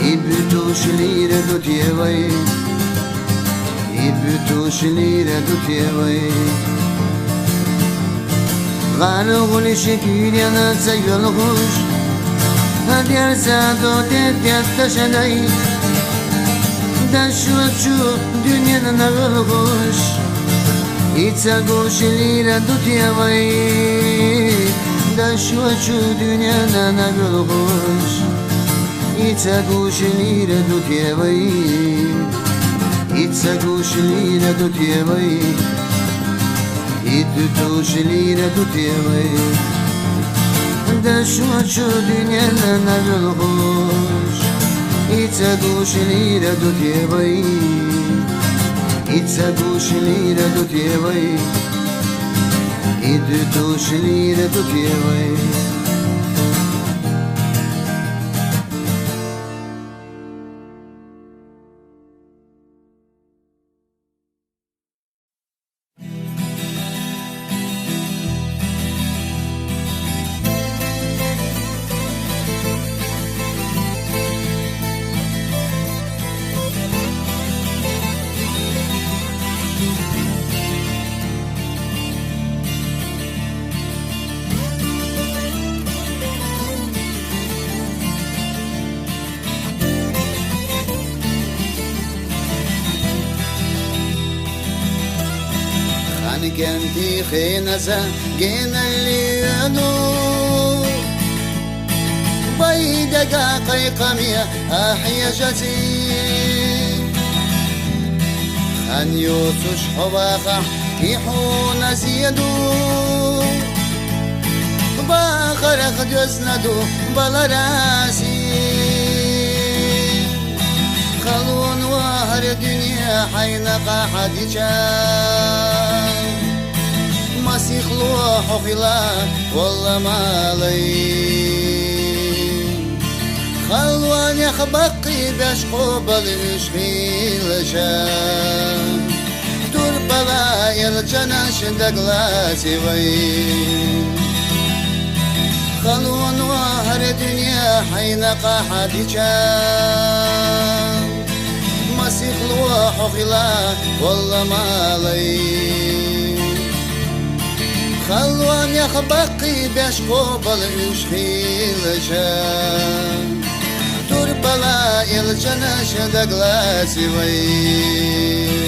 Ibutu shlira du tievai Ibutu shlira du tievai غالو لشكيل يا ناس يلغوش هدير زادو تدير تشني دشو تشوف دنيا نغلغوش يتساقوش ليلة دوت يا وي دشو تشوف دنيا نغلغوش يتساقوش ليلة دوت يا وي يتساقوش ليلة دوت يا وي Idu tushlir du tievai Da shu dünyana nagulghosh Itsagushlir du tievai Itsagushlir du tievai Idu tushlir du tievai كنتي خينزة جينا اللي يدو بيدك قيقمية أحيا جتي خان يوتش حباقة يحون زيدو باخرق جزندو بلا راسي خلون وهر دنيا حينقى حديشان مسيخ لوح وخلا والله مالي خلوان يخبقي بشقو بالمشغيل شام دور بلاي الجناش دقلاسي وين خلوان وهر دنيا حينقى حديشان مسيخ لوح وخلا والله مالي خلوان يخبقي بشقو بالمشغيل شام دور بلاي الجناش دقلاسي وين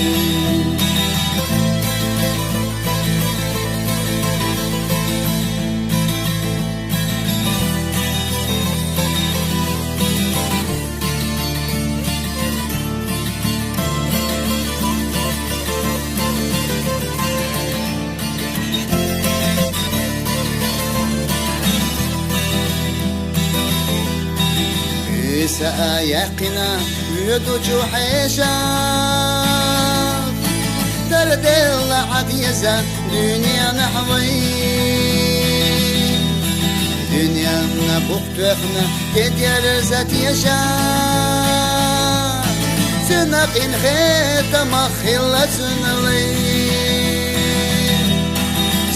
سأيقنا يدوج حيشا درد العقيزة دنيا نحوي دنيا نبوختوخنا تدير زات يشا سنقين خيط مخلة سنلي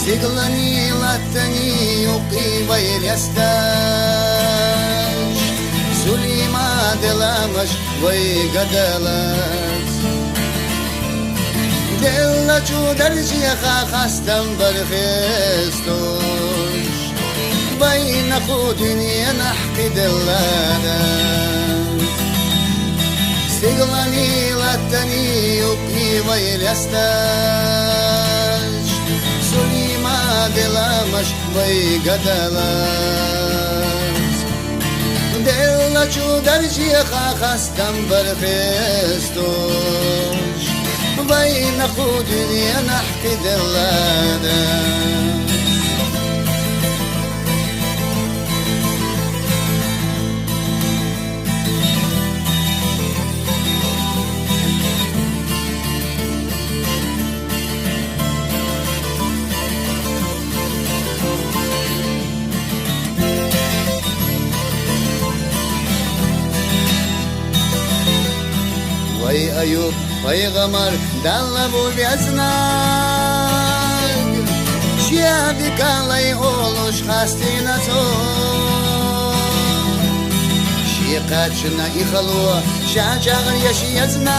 سيقلني لاتني يقي وير يستاش سليما دلامش ويقدلس دلا چو درجيخا خستم برخستوش بين خودني نحكي دلانس سيقلني لاتني يقي وير يستاش سليما دلامش ويقدلس плачу, доржеха хастам бархестуш بين خدني أنا أحكي دلانا وي أيوب Пайғамбар дала болбяснак Шияди калай олуш хастина сон Шиқачна ихало шачагр яшиязнак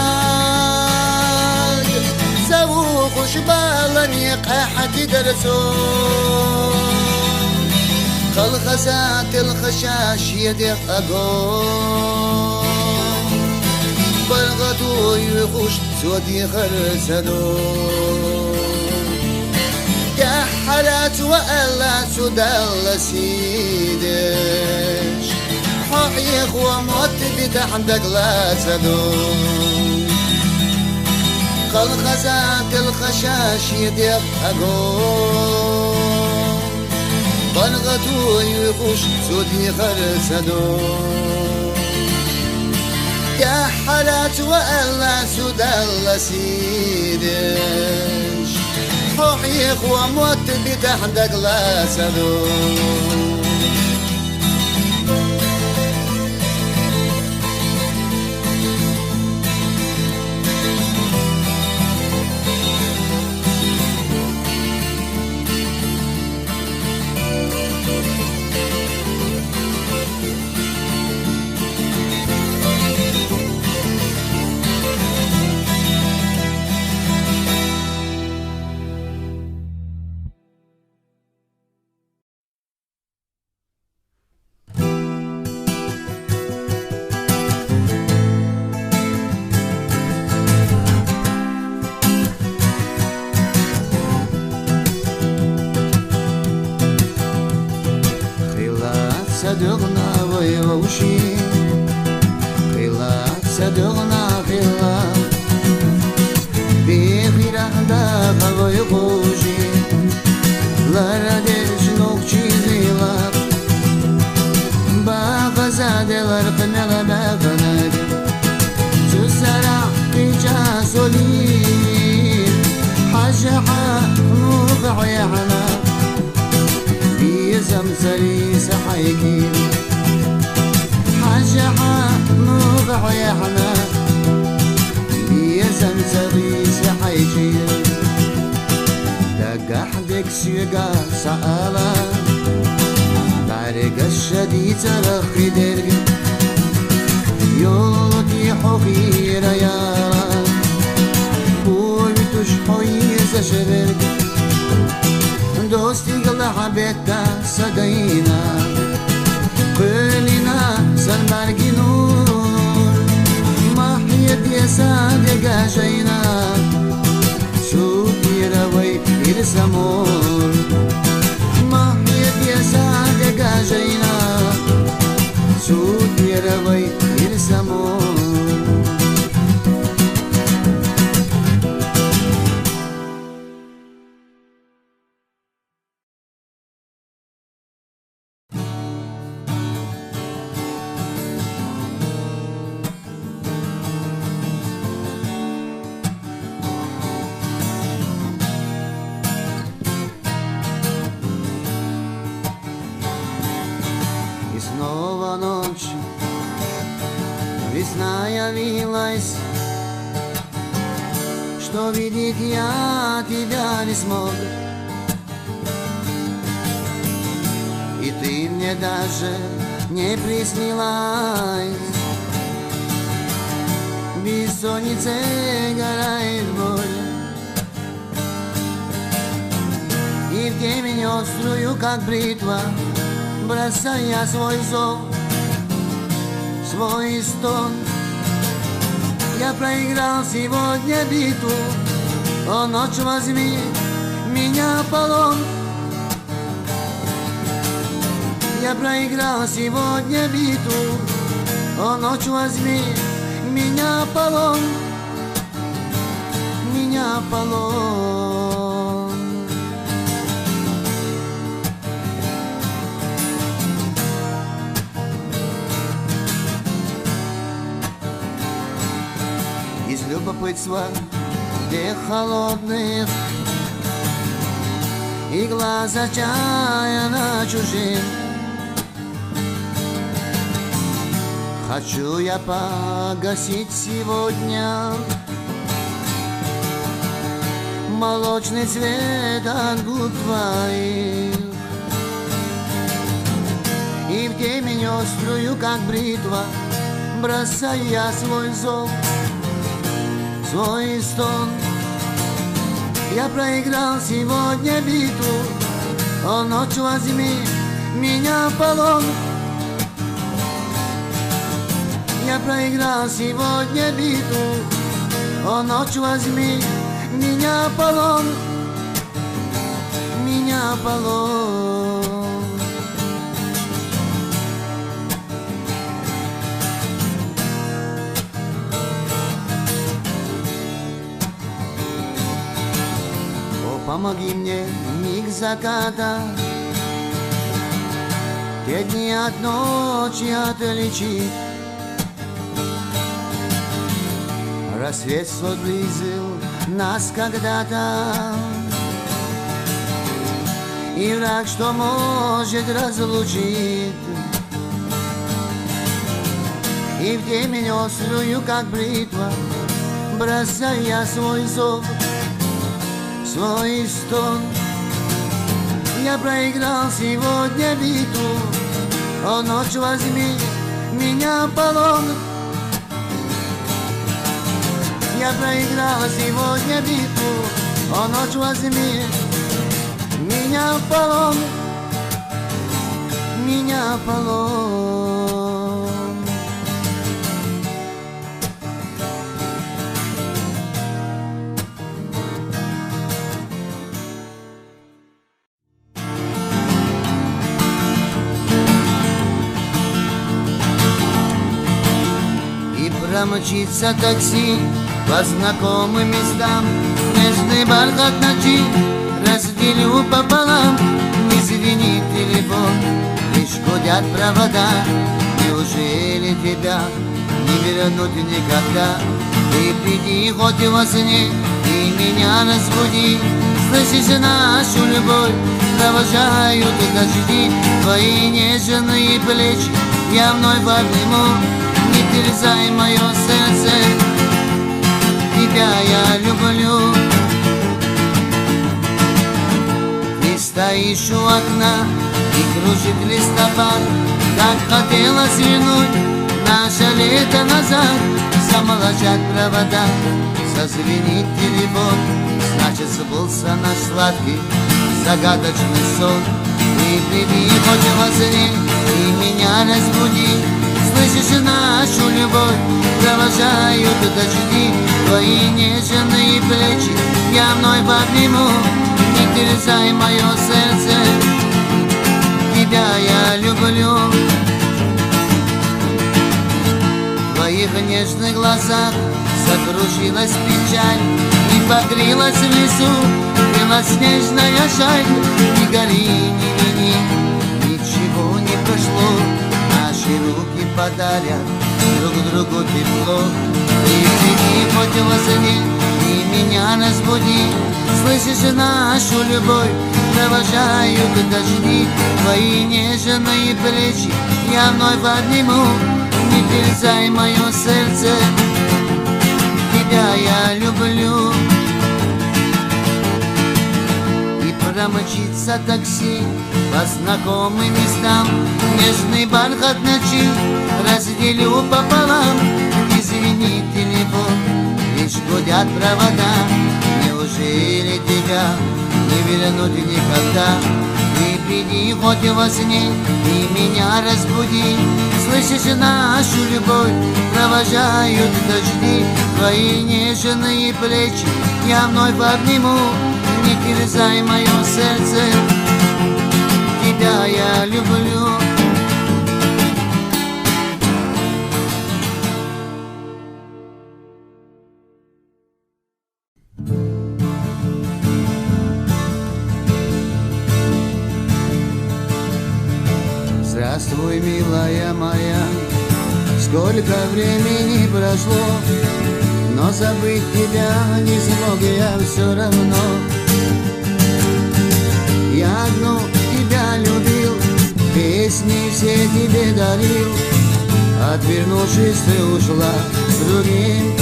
Завухуш балани қахати дарсон Қалхазат илхашаш едех агон برغدو يخش سودي خرسدو يا حالات وألا سدل سيدش حقيق وموت بتحدق لا سدو قل خزات الخشاش يديق أقوم برغدو يخش سودي خرسدو يا حالات وألا سدل سيدش حقيق وموت بتحدق لا سدو صدقنا ويوشي خلا صدقنا خلا بخيرا دابا ويقوشي لا ردش نوكشي زيلا باقا زادلر قنغ باقناك تسرع تجا سولين حاجحا مبعيحنا زمزري سحيكي حاجحا مبعيحنا زمزري سحيكي دقحدك سيقا سألا بارق الشديد رخي درق يولدي حقير يارا قولتش حيز شبرق دوستي قلع بيتا صدينا قلنا سنبرقي نور ما حيت يا صادق جينا سوتي روي إرسمور ما حيت يا صادق جينا سوتي روي إرسمور Снова ночь, весна явилась, что видеть я тебя не смог. И ты мне даже не приснилась, бессонницей горает боль. И в темень острую, как бритва, бросая свой зов, свой стон. Я проиграл сегодня битву, о, ночь, возьми меня в полон. Я проиграл сегодня битву, О, ночь, возьми меня в полон, меня в полон. Из любопытства тех холодных и глаз отчаянно чужих хочу я погасить сегодня молочный цвет от губ твоих, и в темень острую, как бритва, бросая свой зов, свой стон. Я проиграл сегодня битву, о, ночь, возьми меня в полон. Я проиграл сегодня битву, о, ночь, возьми меня в полон, меня в полон. Помоги мне, миг заката, те дни от ночи отличить. Рассвет свой близил нас когда-то, и враг, что может разлучить, и в темень острую, как бритва, бросая свой зов, свой стон. Я проиграл сегодня битву, о, ночь, возьми меня в полон. Я проиграл сегодня битву, о, ночь, возьми меня в полон, меня в полон. Промчится такси по знакомым местам, нежный бархат ночи разделю пополам. Не звенит телефон, лишь гудят провода. Неужели тебя не вернуть никогда? Ты приди хоть во сне и меня разбуди. Слышишь нашу любовь, провожают дожди. Твои нежные плечи я вновь обниму. Не терзай мое сердце, тебя я люблю. Ты стоишь у окна и кружит листопад, так хотелось вернуть наше лето назад. Замолчат провода, зазвенит телефон, значит сбылся наш сладкий загадочный сон. Ты приди хоть во сне и меня разбуди. Слышишь нашу любовь, провожают дожди. Твои нежные плечи я вновь обниму. Не терзай мое сердце, тебя я люблю. В твоих нежных глазах закружилась печаль и покрылась в лесу белоснежная шаль. Не гори, не вини, ничего не прошло. Наши руки подарят друг другу тепло. И приди хоть во сне и меня разбуди. Слышишь нашу любовь, провожают дожди. Твои нежные плечи я вновь обниму. Не терзай мое сердце, тебя я люблю. И промчится такси по знакомым местам, нежный бархат ночи разделю пополам. Извини, телефон, лишь гудят провода. Неужели тебя не вернуть никогда? Ты приди хоть во сне и меня разбуди. Слышишь нашу любовь, провожают дожди. Твои нежные плечи я вновь обниму. Не терзай мое сердце, тебя я люблю. Здравствуй, милая моя, сколько времени прошло, но забыть тебя не смог я все равно. Я одну тебя любил, песни все тебе дарил, отвернувшись, ты ушла с другим.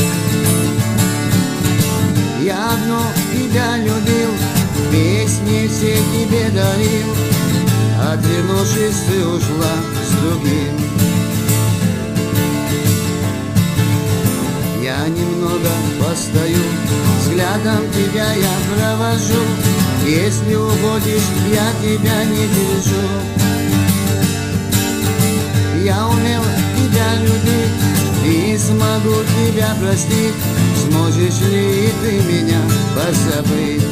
Я одну тебя любил, песни все тебе дарил, отвернувшись, ты ушла с другим. Я немного постою, взглядом тебя я провожу. Если уходишь, я тебя не держу. Я умел тебя любить и смогу тебя простить. Сможешь ли ты меня позабыть?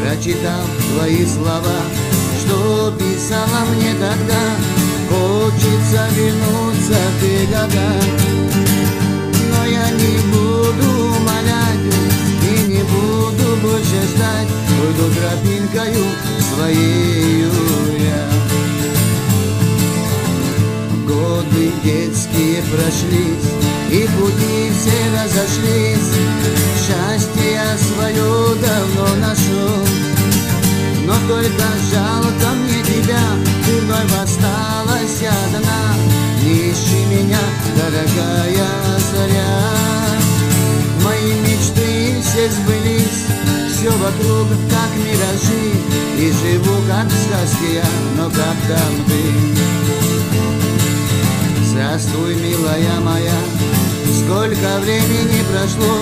Прочитал твои слова, что писала мне тогда. Хочется вернуться в те года, но я не буду умолять и не буду больше ждать. Пойду тропинкою своею я. Годы детские прошлись, и пути все разошлись. Счастье я свое давно нашел, но только жалко мне тебя. Ты вновь осталась одна, не ищи меня, дорогая заря. Мои мечты все сбылись, все вокруг как миражи, и живу как в сказке я, но как там ты? Здравствуй, милая моя, сколько времени прошло,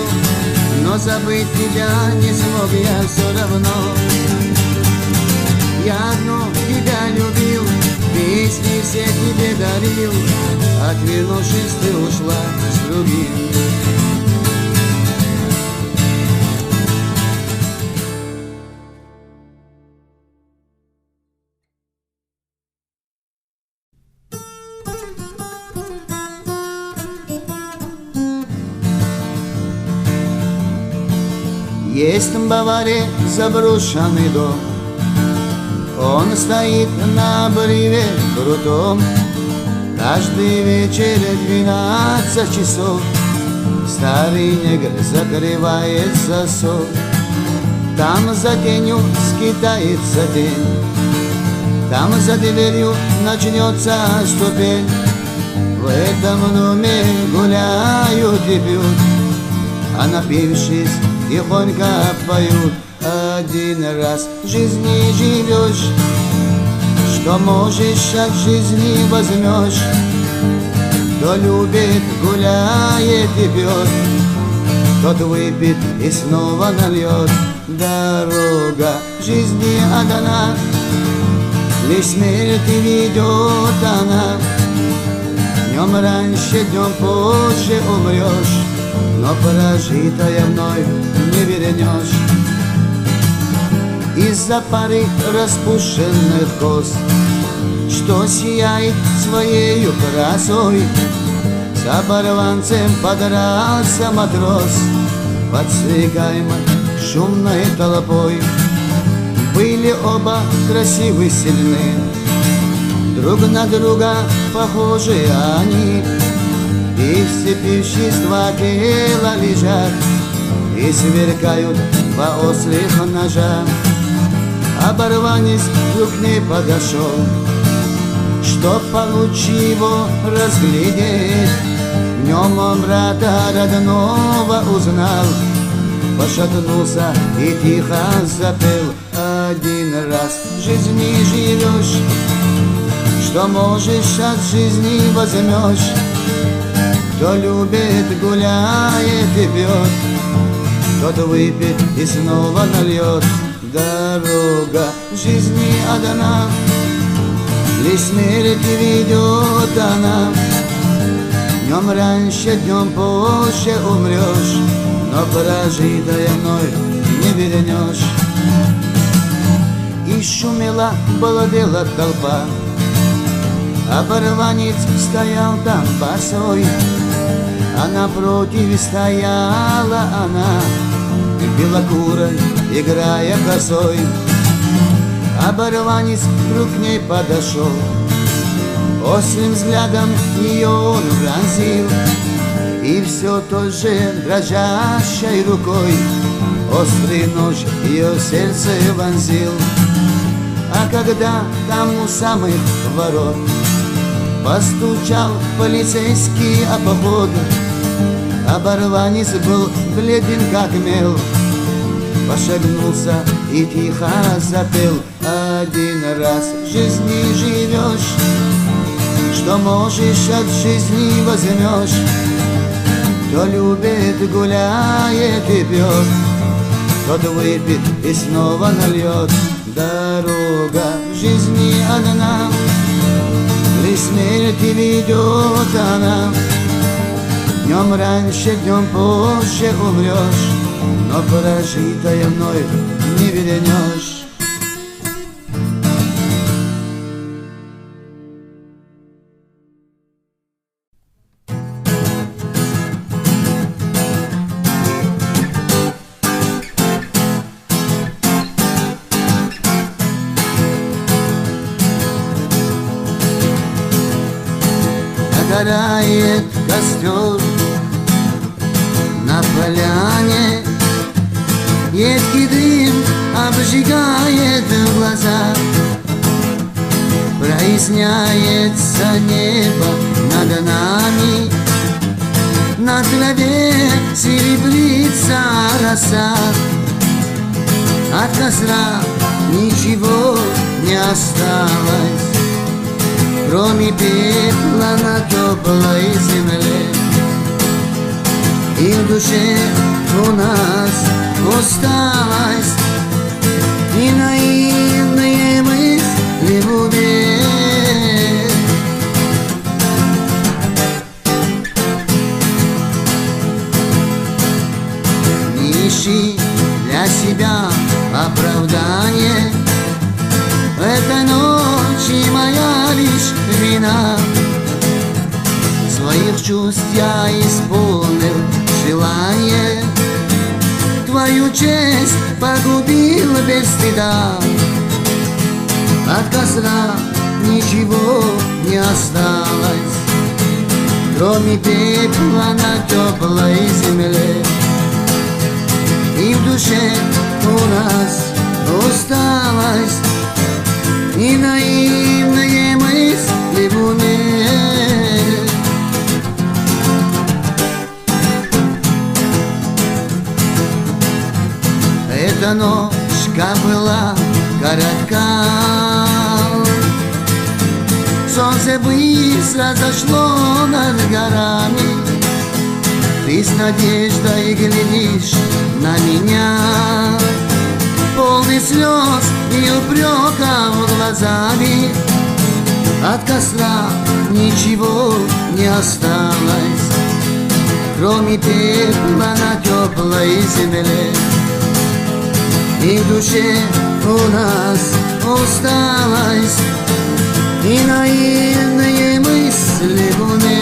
но забыть тебя не смог я все равно. Я одну тебя любил, песни все тебе дарил, отвернувшись, ты ушла с другим. Есть в Баварии заброшенный дом, он стоит на обрыве крутом. Каждый вечер 12 часов старый негр закрывает засов. Там за тенью скитается тень, там за дверью начнется ступень. В этом доме гуляют и пьют, а напившись тихонько поют. Один раз в жизни живешь, что можешь от жизни возьмешь. Кто любит, гуляет и пьет, тот выпьет и снова нальет. Дорога жизни одна, лишь смерти ведет она. Днем раньше, днем позже умрешь, но прожитое вновь не вернешь. Из-за пары распущенных кос, что сияет своею красой, с оборванцем подрался матрос, подстрекаемый шумной толпой. Были оба красивы, сильны, друг на друга похожи они, и вцепившись в два тела лежат и сверкают два острых ножа. Оборванец вдруг к ней подошел, чтоб получше его разглядеть. В нем он брата родного узнал, пошатнулся и тихо запел. Один раз в жизни живешь, что можешь от жизни возьмешь. Кто любит, гуляет и пьет, тот выпьет и снова нальет. Дорога жизни одна, лишь смерть ведет она. Днем раньше, днем позже умрешь, но прожитое вновь не вернешь. И шумела, балдела толпа, оборванец стоял там босой, а напротив стояла она, белокурой, играя косой. Оборванец вдруг к ней подошел, острым взглядом ее он пронзил, и все той же дрожащей рукой острый нож ее сердце вонзил. А когда там у самых ворот постучал полицейский обход, оборванец был бледен как мел, пошагнулся и тихо запел: один раз в жизни живешь, что можешь от жизни возьмешь. Кто любит, гуляет и пьет, тот выпит и снова нальет. Дорога в жизни одна, к смерти ведет она. Днем раньше, днем позже умрешь, но прожитое мной не вернешь. Горает костер на поляне, едкий дым обжигает глаза. Проясняется небо над нами, на траве серебрится роса. От костра ничего не осталось, кроме пепла на теплой земле. И в душе у нас усталость и наивные мысли в уме. Не ищи для себя оправдание, этой ночи моя лишь вина. Своих чувств я исполнил желание, твою честь погубил без стыда. От костра ничего не осталось, кроме пепла на теплой земле. И в душе у нас усталость и наивные мысли в уме. Эта ночка была коротка, солнце быстро зашло над горами. Ты с надеждой глядишь на меня, полный слез и упреков глазами. От костра ничего не осталось, кроме пепла на теплой земле. И в душе у нас усталость и наивные мысли в уме.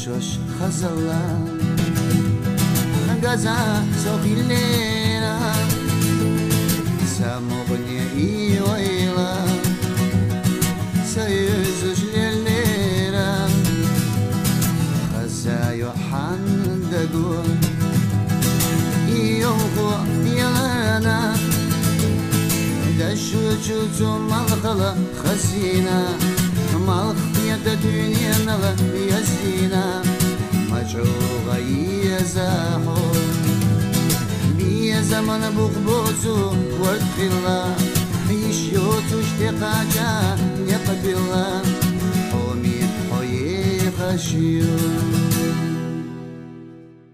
שוש חזרה, גזה סוף הילרה, סמוך נהי جوتو مالخلا خزينة مالخ يد دنيا نلا يزينة مجروغة يزاحو بيا زمان بغبوتو ورد خلا يشيوتو اشتقاجا يقبلا حومي حوي خشيو